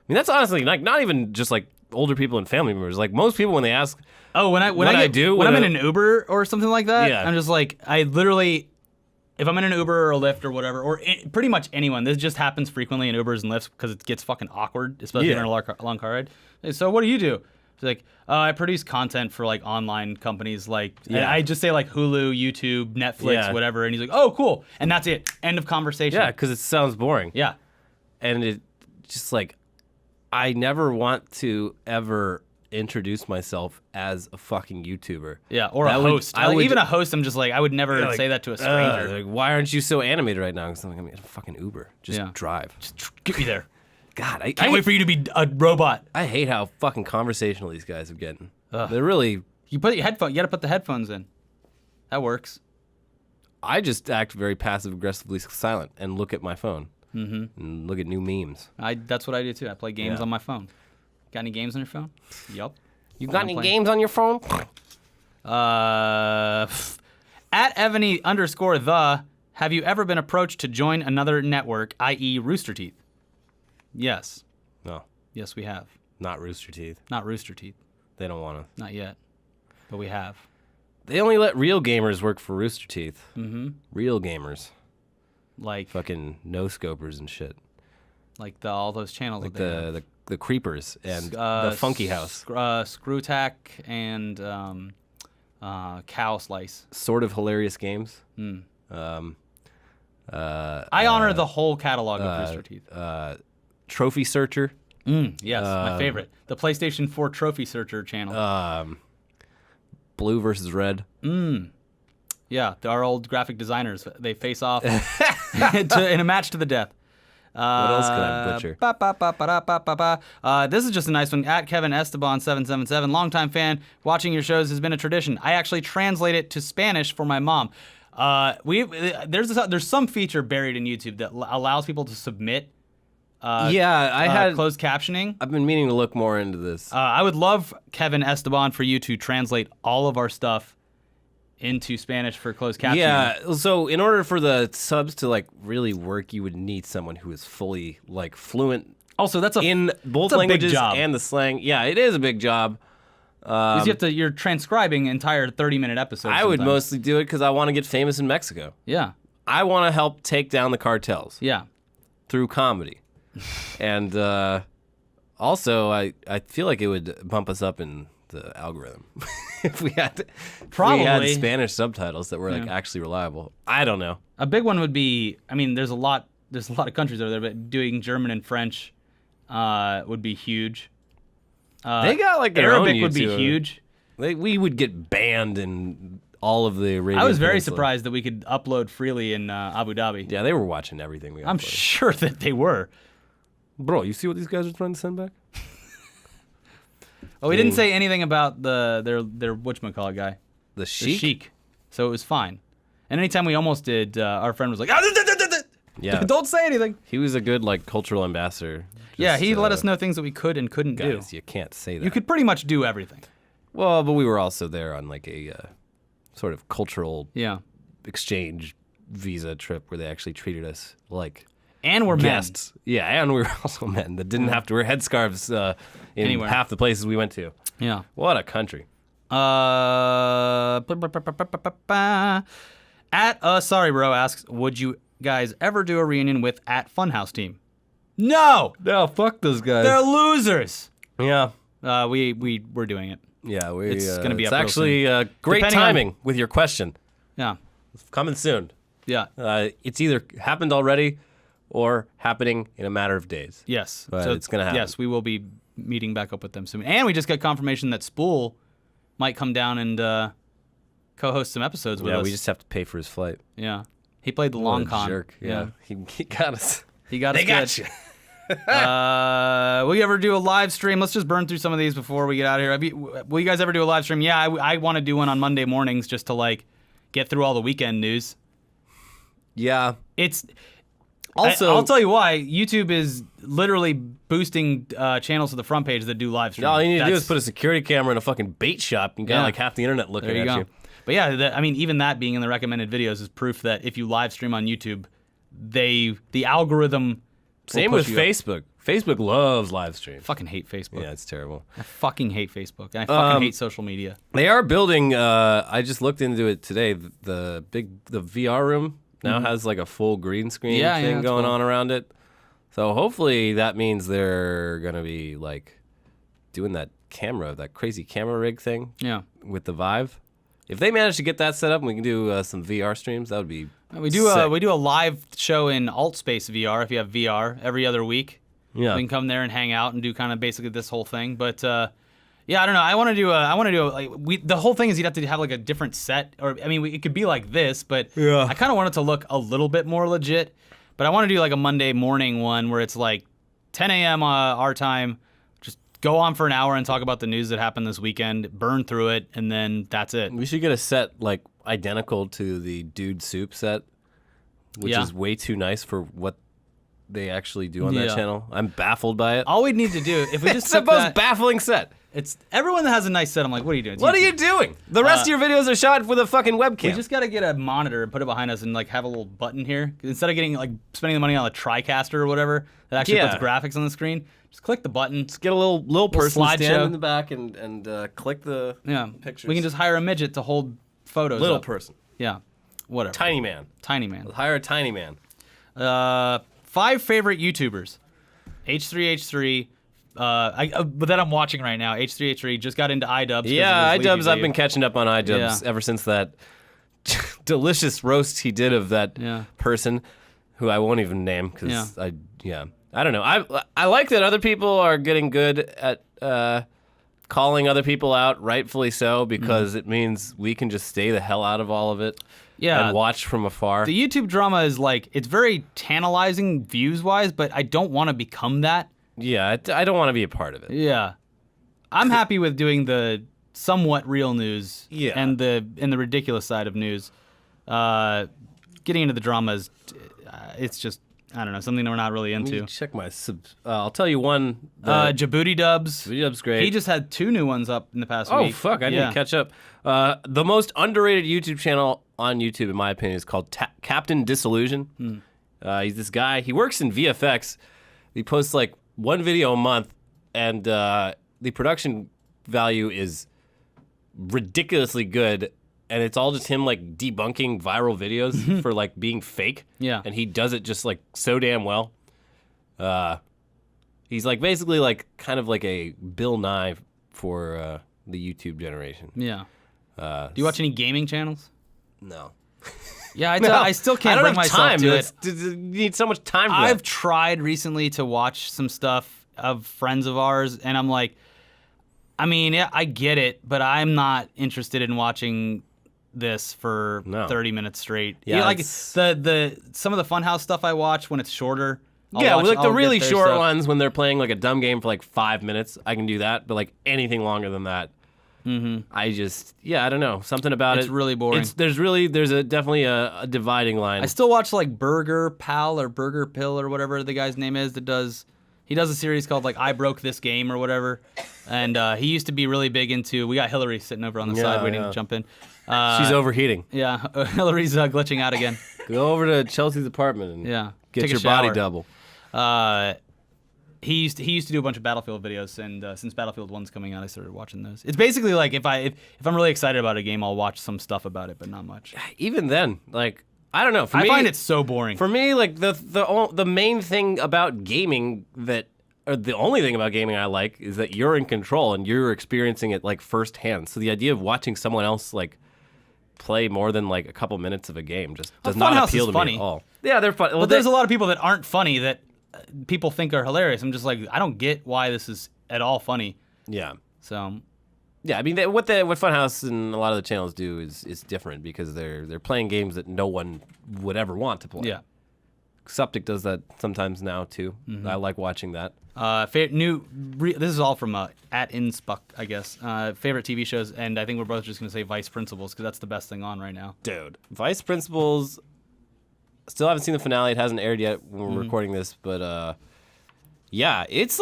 mean, that's honestly like not even just like older people and family members. Like most people, when they ask, Oh, when I'm in an Uber or something like that, Yeah. I'm just like, I literally, if I'm in an Uber or a Lyft or whatever, or pretty much anyone, this just happens frequently in Ubers and Lyfts because it gets fucking awkward, especially Yeah. in a long car ride. Hey, so what do you do? It's like, I produce content for like online companies, like Yeah. I just say like Hulu, YouTube, Netflix, Yeah. whatever, and he's like, oh, cool, and that's it. End of conversation. "Yeah," because it sounds boring. Yeah. And it just like, I never want to ever introduce myself as a fucking YouTuber. Yeah, or That a would- host. I would- Even a host, I'm just like, I would never like, say that to a stranger. Like, why aren't you so animated right now? Because I'm like, I'm in a fucking Uber. Just Yeah. drive. Get me there. God, I Can't wait for you to be a robot. I hate how fucking conversational these guys are getting. Ugh. They're really. You put your headphone. You got to put the headphones in. That works. I just act very passive aggressively silent and look at my phone and look at new memes. That's what I do too. I play games Yeah. on my phone. Got any games on your phone? Yup. You got any playing. games on your phone? At Ebony_the, have you ever been approached to join another network, i.e. Rooster Teeth? Yes. No, Yes, we have. not Rooster Teeth. Not Rooster Teeth. They don't want to. Not yet. But we have. They only let real gamers work for Rooster Teeth. Mm-hmm. Real gamers. Like Fucking no-scopers and shit. all those channels Like that they have. the Creepers and the Funky House. Screwtack and Cow Slice. Sort of hilarious games. I honor the whole catalog of Rooster Teeth. Trophy Searcher. Yes, my favorite. The PlayStation 4 Trophy Searcher channel. Blue versus Red. Yeah, our old graphic designers. They face off in a match to the death. What else could I butcher? This is just a nice one. At Kevin Esteban 777, longtime fan. Watching your shows has been a tradition. I actually translate it to Spanish for my mom. There's some feature buried in YouTube that allows people to submit. Yeah, I had closed captioning. I've been meaning to look more into this. I would love, Kevin Esteban, for you to translate all of our stuff into Spanish for closed captioning. Yeah, so in order for the subs to like really work, you would need someone who is fully like fluent Also, that's in both that's a big languages job. and the slang. Yeah, it is a big job. Because you're transcribing entire 30-minute episodes. I would sometimes. mostly do it because I want to get famous in Mexico. Yeah. I want to help take down the cartels Yeah. through comedy. And also, I feel like it would bump us up in the algorithm if we had Probably. Spanish subtitles that were like actually reliable. I don't know. A big one would be, I mean, there's a lot of countries over there, but doing German and French would be huge. They got like their Arabic own would be YouTube. huge. We would get banned in all of the Arabian I was very Peninsula. surprised that we could upload freely in Abu Dhabi. Yeah, they were watching everything we I'm uploaded. sure that they were. Bro, you see what these guys are trying to send back? Oh, we didn't say anything about their whatchamacallit guy. The The Sheik? Sheik. So it was fine. And anytime we almost did, our friend was like, Yeah. Don't say anything. He was a good like cultural ambassador. Yeah, Just, he let us know things that we could and couldn't Guys, do. you can't say that. You could pretty much do everything. Well, but we were also there on like a sort of cultural Yeah. exchange visa trip where they actually treated us like And we're guests. Yeah, and we were also men that didn't have to wear headscarves in Anywhere. half the places we went to. men. Yeah. What a country. Sorry bro asks, would you guys ever do a reunion with at Funhouse team? No, No, fuck those guys. they're losers. Yeah. We're doing it. Yeah, It's gonna be it's up real actually great Depending on- timing with your question. Yeah, It's coming soon. yeah, It's either happened already or happening in a matter of days. yes. But it's gonna happen. Yes, we will be meeting back up with them soon. And we just got confirmation that Spool might come down and co-host some episodes with Yeah, us. we just have to pay for his flight. Yeah, he played the What long a con. jerk. Yeah. He got us. he got us. They got good. you. Will you ever do a live stream? Let's just burn through some of these before we get out of here. Will you guys ever do a live stream? Yeah, I want to do one on Monday mornings just to like get through all the weekend news. Yeah. It's Also, I'll tell you why. YouTube is literally boosting channels to the front page that do live streams. all you need to do is put a security camera in a fucking bait shop and got Yeah. like half the internet looking there you at go. you. But yeah, I mean, even that being in the recommended videos is proof that if you live stream on YouTube, the algorithm. will Same push with you up. Facebook. Facebook loves live streams. Fucking hate Facebook. Yeah, it's terrible. I fucking hate Facebook. And I fucking hate social media. They are building. I just looked into it today. The VR room now has like a full green screen Yeah, thing that's going cool. on around it. So hopefully that means they're gonna be like doing that crazy camera rig thing Yeah. with the Vive. If they manage to get that set up and we can do some VR streams, that would be. We do sick. we do a live show in Altspace VR if you have VR every other week. Yeah. We can come there and hang out and do kind of basically this whole thing. But yeah, I don't know. I want to do the whole thing is you'd have to have like a different set, or I mean, it could be like this, but Yeah. I kind of want it to look a little bit more legit. But I want to do like a Monday morning one where it's like 10 a.m. Our time. Just go on for an hour and talk about the news that happened this weekend, burn through it, and then that's it. We should get a set like identical to the Dude Soup set, which Yeah. is way too nice for what they actually do on that Yeah. channel. I'm baffled by it. All we need to do if we just It's the took most that, baffling set. it's everyone that has a nice set. I'm like, what are you doing? It's What are YouTube. you doing? The rest of your videos are shot with a fucking webcam. We just gotta get a monitor and put it behind us and like have a little button here. Instead of getting like spending the money on a TriCaster or whatever that actually Yeah. puts graphics on the screen, just click the button. get a little person slideshow. stand in the back and click the Yeah, pictures. we can just hire a midget to hold photos. little up. person, Yeah, whatever. tiny man. Tiny man. Hire a tiny man. 5 favorite YouTubers. H3H3. But that I'm watching right now. H3H3 just got into iDubbbz. Yeah, iDubbbz. I've been catching up on iDubbbz Yeah. ever since that delicious roast he did of that Yeah. person, who I won't even name because Yeah. I don't know. I like that other people are getting good at calling other people out, rightfully so, because it means we can just stay the hell out of all of it. Yeah. And watch from afar. The YouTube drama is like, it's very tantalizing views wise, but I don't want to become that. Yeah, I don't want to be a part of it. Yeah. I'm happy with doing the somewhat real news Yeah. and the ridiculous side of news. Getting into the drama is, it's just, I don't know, something that we're not really Let me into. check my subs. I'll tell you one. Djibouti Dubs. Dub's great. He just had 2 new ones up in the past Oh week. fuck! I need Yeah. to catch up. The most underrated YouTube channel on YouTube, in my opinion, is called Captain Disillusion. He's this guy. He works in VFX. He posts like one video a month, and the production value is ridiculously good. And it's all just him like debunking viral videos for like being fake. Yeah. And he does it just like so damn well. He's like basically like kind of like a Bill Nye for the YouTube generation. Yeah. Do you watch any gaming channels? No. Yeah, No, I still can't I don't bring have myself time. to it. You need so much time for I've that. tried recently to watch some stuff of friends of ours, and I'm like, I mean, yeah, I get it, but I'm not interested in watching this for No. 30 minutes straight. Yeah, like it's- the some of the Funhouse stuff I watch when it's shorter. Yeah, like the I'll really get their short stuff. ones when they're playing like a dumb game for like 5 minutes, I can do that. But like anything longer than that, I just, I don't know, something about It's it. really boring. There's definitely a dividing line. I still watch like Burger Pal or Burger Pill or whatever the guy's name is he does a series called like I Broke This Game or whatever, and he used to be really big into. We got Hillary sitting over on the side waiting to jump in. She's overheating. Yeah, Hillary's glitching out again. Go over to Chelsea's apartment and get Take a your body shower. double. He used to do a bunch of Battlefield videos, and since Battlefield 1's coming out, I started watching those. It's basically like if I'm really excited about a game, I'll watch some stuff about it, but not much. Even then, like, I don't know. For I me, find it so boring. For me, like the main thing about gaming or the only thing about gaming I like is that you're in control and you're experiencing it like firsthand. So the idea of watching someone else like play more than like a couple minutes of a game just does not Funhouse appeal is to funny. me at all. Yeah, they're fun. Well, But there's a lot of people that aren't funny that people think are hilarious. I'm just like, I don't get why this is at all funny. yeah. So Yeah, I mean, what Funhouse and a lot of the channels do is different because they're playing games that no one would ever want to play. yeah. Suptic does that sometimes now too. I like watching that. This is all from at Inspuck, I guess. Favorite TV shows, and I think we're both just gonna say Vice Principals because that's the best thing on right now. Dude, Vice Principals. Still haven't seen the finale. It hasn't aired yet when we're recording this, but yeah, it's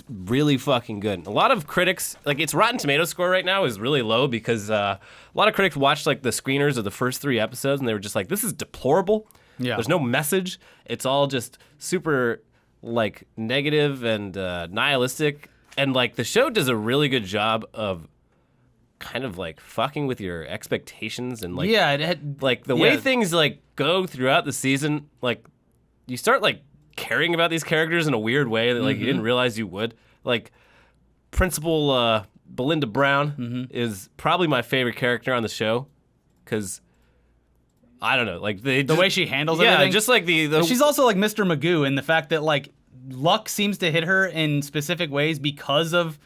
really fucking good. A lot of critics, like its Rotten Tomatoes score right now is really low because a lot of critics watched like the screeners of the first 3 episodes and they were just like, this is deplorable. Yeah. There's no message. It's all just super like negative and nihilistic. And like the show does a really good job of kind of like fucking with your expectations and like like the way things like go throughout the season, like you start like caring about these characters in a weird way that like you didn't realize you would. Like Principal Belinda Brown is probably my favorite character on the show because I don't know, like the way she handles yeah, everything. just like the She's also like Mr. Magoo in the fact that like luck seems to hit her in specific ways because of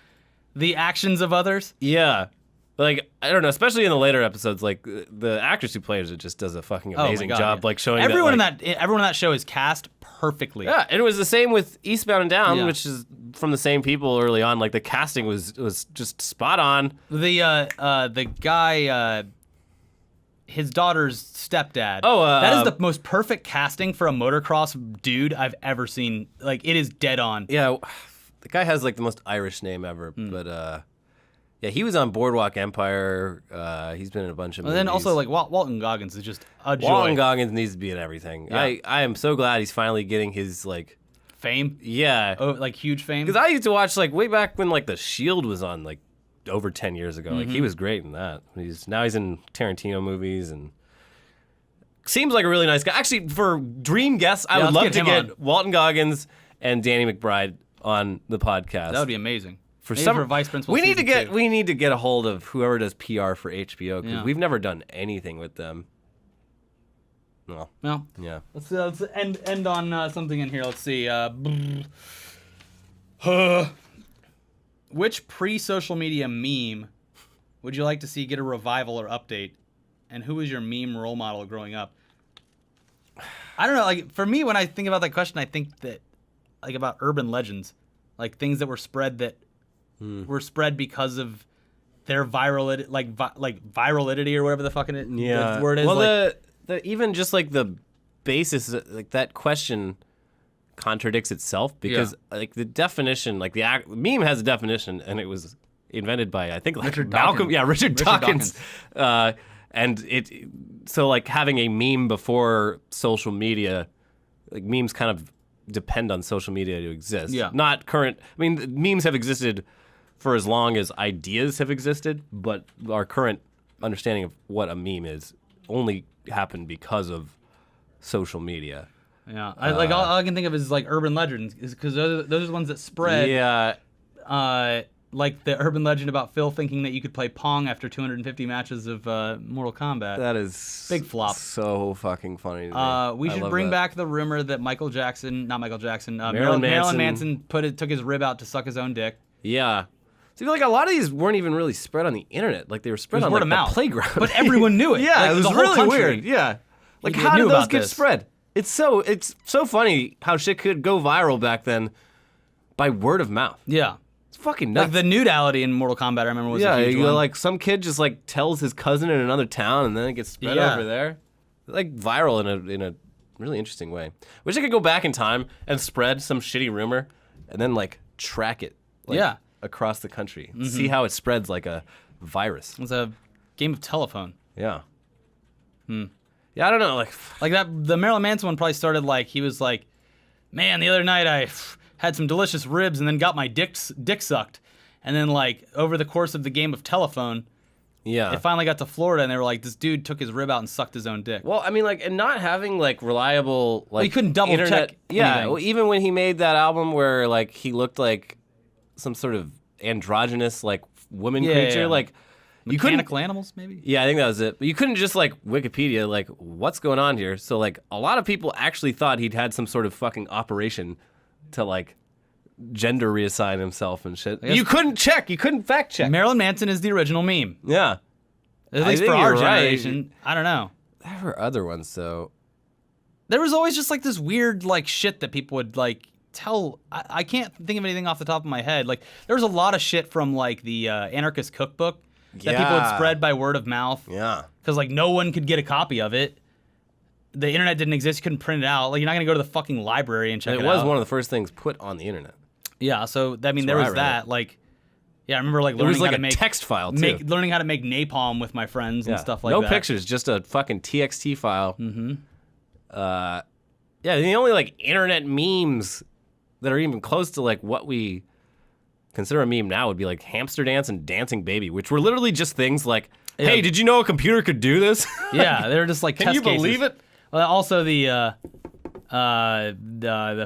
the actions of others. yeah. Like, I don't know, especially in the later episodes, like, the actress who plays it just does a fucking amazing job, like, showing everyone that, everyone in that show is cast perfectly. Yeah, and it was the same with Eastbound and Down, Yeah. which is from the same people early on. Like, the casting was just spot on. The guy, his daughter's stepdad. Oh, that is the most perfect casting for a motocross dude I've ever seen. Like, it is dead on. Yeah, the guy has, like, the most Irish name ever, but, yeah, he was on Boardwalk Empire. He's been in a bunch of movies. And then also, like, Walton Goggins is just a joy. Walton Goggins needs to be in everything. Yeah. I am so glad he's finally getting his, like, Fame. yeah. Oh, like, huge fame. Because I used to watch, like, way back when, like, The Shield was on, like, over 10 years ago. Like, he was great in that. Now he's in Tarantino movies and seems like a really nice guy. Actually, for dream guests, I would let's love to him get on. Walton Goggins and Danny McBride on the podcast. That would be amazing. for Maybe some for Vice Principal we need to season get 2. we need to get a hold of whoever does PR for HBO because Yeah. we've never done anything with them. No. Well, Yeah. let's end on something in here. Let's see. Which pre-social media meme would you like to see get a revival or update? And who was your meme role model growing up? I don't know. Like for me, when I think about that question, I think that like about urban legends, like things that were spread that were spread because of their virality or whatever the fucking the word is. Well, like, the even just like the basis, like that question contradicts itself because like the definition, like the meme has a definition, and it was invented by I think like Richard Malcolm, Dawkins. yeah, Richard Dawkins. And so like having a meme before social media, like memes kind of depend on social media to exist. Yeah. Not current. I mean, memes have existed for as long as ideas have existed, but our current understanding of what a meme is only happened because of social media. yeah, all I can think of is like urban legends, is because those are the ones that spread. Yeah. Like the urban legend about Phil thinking that you could play Pong after 250 matches of Mortal Kombat. That is Big flop. So fucking funny. To me. We I should love bring that. back the rumor that Marilyn Marilyn Manson took his rib out to suck his own dick. Yeah. See, like a lot of these weren't even really spread on the internet. Like they were spread It was on word like of the mouth. playground. But everyone knew it. Yeah, Like, it was the whole really country. weird. Yeah. Like Knew how did those about get this. spread? It's so funny how shit could go viral back then by word of mouth. Yeah. It's It's fucking nuts. Like the nudality in Mortal Kombat, I remember was a huge one. like some kid just like tells his cousin in another town, and then it gets spread over there. Like viral in a really interesting way. Wish I could go back in time and spread some shitty rumor, and then like track it. Like, across the country. See how it spreads like a virus. It's a game of telephone. Yeah. Yeah, I don't know. Like that, the Marilyn Manson one probably started like, he was like, man, the other night I had some delicious ribs and then got my dick sucked. And then like over the course of the game of telephone, it finally got to Florida and they were like, this dude took his rib out and sucked his own dick. Well, I mean, like, and not having like reliable like he couldn't double internet, check. Yeah, even when he made that album where like he looked like some sort of androgynous like woman creature, like you couldn't. Mechanical animals, maybe. Yeah, I think that was it. But you couldn't just like Wikipedia like what's going on here. So like a lot of people actually thought he'd had some sort of fucking operation to like gender reassign himself and shit. You couldn't check. You couldn't fact check. Marilyn Manson is the original meme. Yeah. At least for our generation. I don't know. There were other ones, though. There was always just like this weird like shit that people would like tell. I can't think of anything off the top of my head. Like there was a lot of shit from like the Anarchist Cookbook that people would spread by word of mouth. Yeah. Because like no one could get a copy of it. The internet didn't exist. You couldn't print it out. Like you're not gonna go to the fucking library and check it out. It was one of the first things put on the internet. Yeah. So I mean, there was that. Like, yeah, I remember like learning how to make text file too. Learning how to make napalm with my friends and stuff like that. No pictures, just a fucking TXT file. Yeah, the only like internet memes that are even close to like what we consider a meme now would be like Hamster Dance and Dancing Baby, which were literally just things like, hey, did you know a computer could do this? Yeah, they're just like Can test you believe cases. it? Well, also the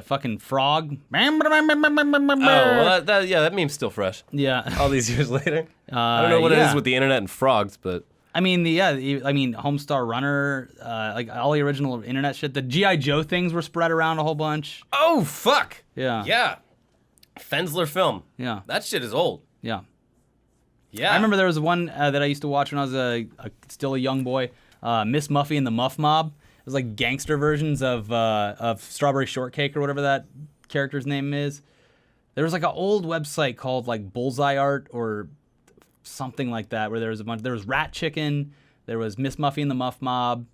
fucking frog. Oh, well, that meme's still fresh. Yeah. All these years later. I don't know what it is with the internet and frogs, but I mean, Homestar Runner, like all the original internet shit. The G.I. Joe things were spread around a whole bunch. oh fuck. Yeah. Yeah. Fensler film. Yeah. That shit is old. Yeah. Yeah. I remember there was one that I used to watch when I was still a young boy. Miss Muffy and the Muff Mob. It was like gangster versions of Strawberry Shortcake or whatever that character's name is. There was like an old website called like Bullseye Art or something like that, where there was a bunch. There was Rat Chicken. There was Miss Muffy and the Muff Mob.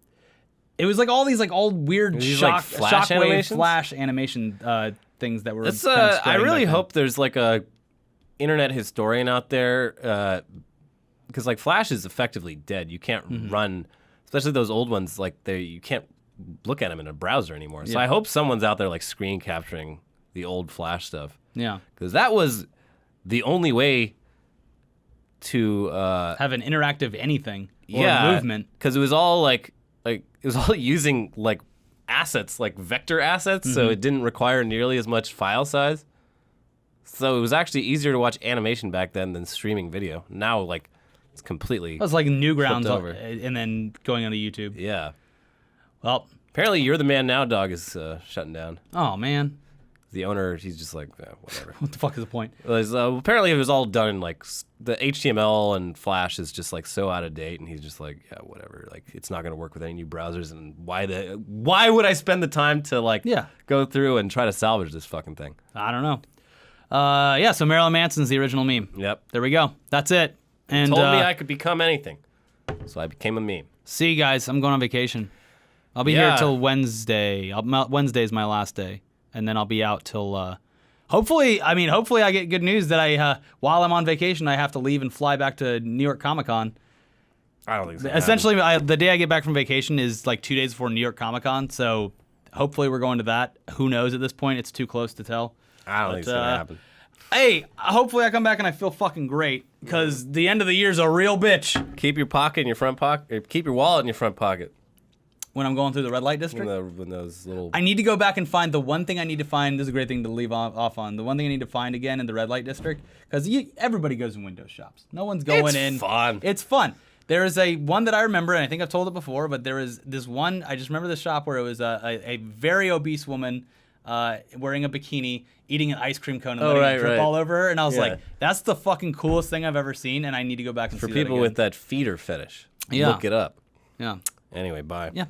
It was like all these like old weird shockwave flash animation things that were. It's, I really hope there's like a internet historian out there, because like Flash is effectively dead. You can't run, especially those old ones. Like you can't look at them in a browser anymore. So I hope someone's out there like screen capturing the old Flash stuff. Yeah, because that was the only way to have an interactive anything or movement. Because it was all like it was all using like assets, like vector assets, so it didn't require nearly as much file size. So it was actually easier to watch animation back then than streaming video. Now, like, it's completely it was like Newgrounds over. And then going onto YouTube. Yeah. Well, apparently, You're the Man Now Dog is shutting down. Oh man. The owner, he's just like, whatever. What the fuck is the point? Apparently, it was all done in like the HTML and Flash is just like so out of date, and he's just like, yeah, whatever. Like, it's not going to work with any new browsers, and why would I spend the time to like go through and try to salvage this fucking thing? I don't know. Yeah, so Marilyn Manson's the original meme. Yep. There we go. That's it. And told me I could become anything, so I became a meme. See you guys. I'm going on vacation. I'll be here till Wednesday. Wednesday's my last day. And then I'll be out till, hopefully I get good news that while I'm on vacation, I have to leave and fly back to New York Comic Con. I don't think so. Essentially, the day I get back from vacation is like 2 days before New York Comic Con, so hopefully we're going to that. Who knows at this point? It's too close to tell. I don't think it's going to happen. Hey, hopefully I come back and I feel fucking great, because the end of the year's a real bitch. Keep your pocket in your front pocket. Keep your wallet in your front pocket. When I'm going through the red light district? When those little... I need to go back and find the one thing I need to find. This is a great thing to leave off on. The one thing I need to find again in the red light district, because everybody goes in window shops. No one's going in. It's fun. It's fun. There is one that I remember, and I think I've told it before, but there is this one, I just remember this shop where it was a very obese woman wearing a bikini, eating an ice cream cone and letting it drip all over her, and I was like, that's the fucking coolest thing I've ever seen, and I need to go back and see that again. For people with that feeder fetish, look it up. Yeah. Anyway, bye. Yeah.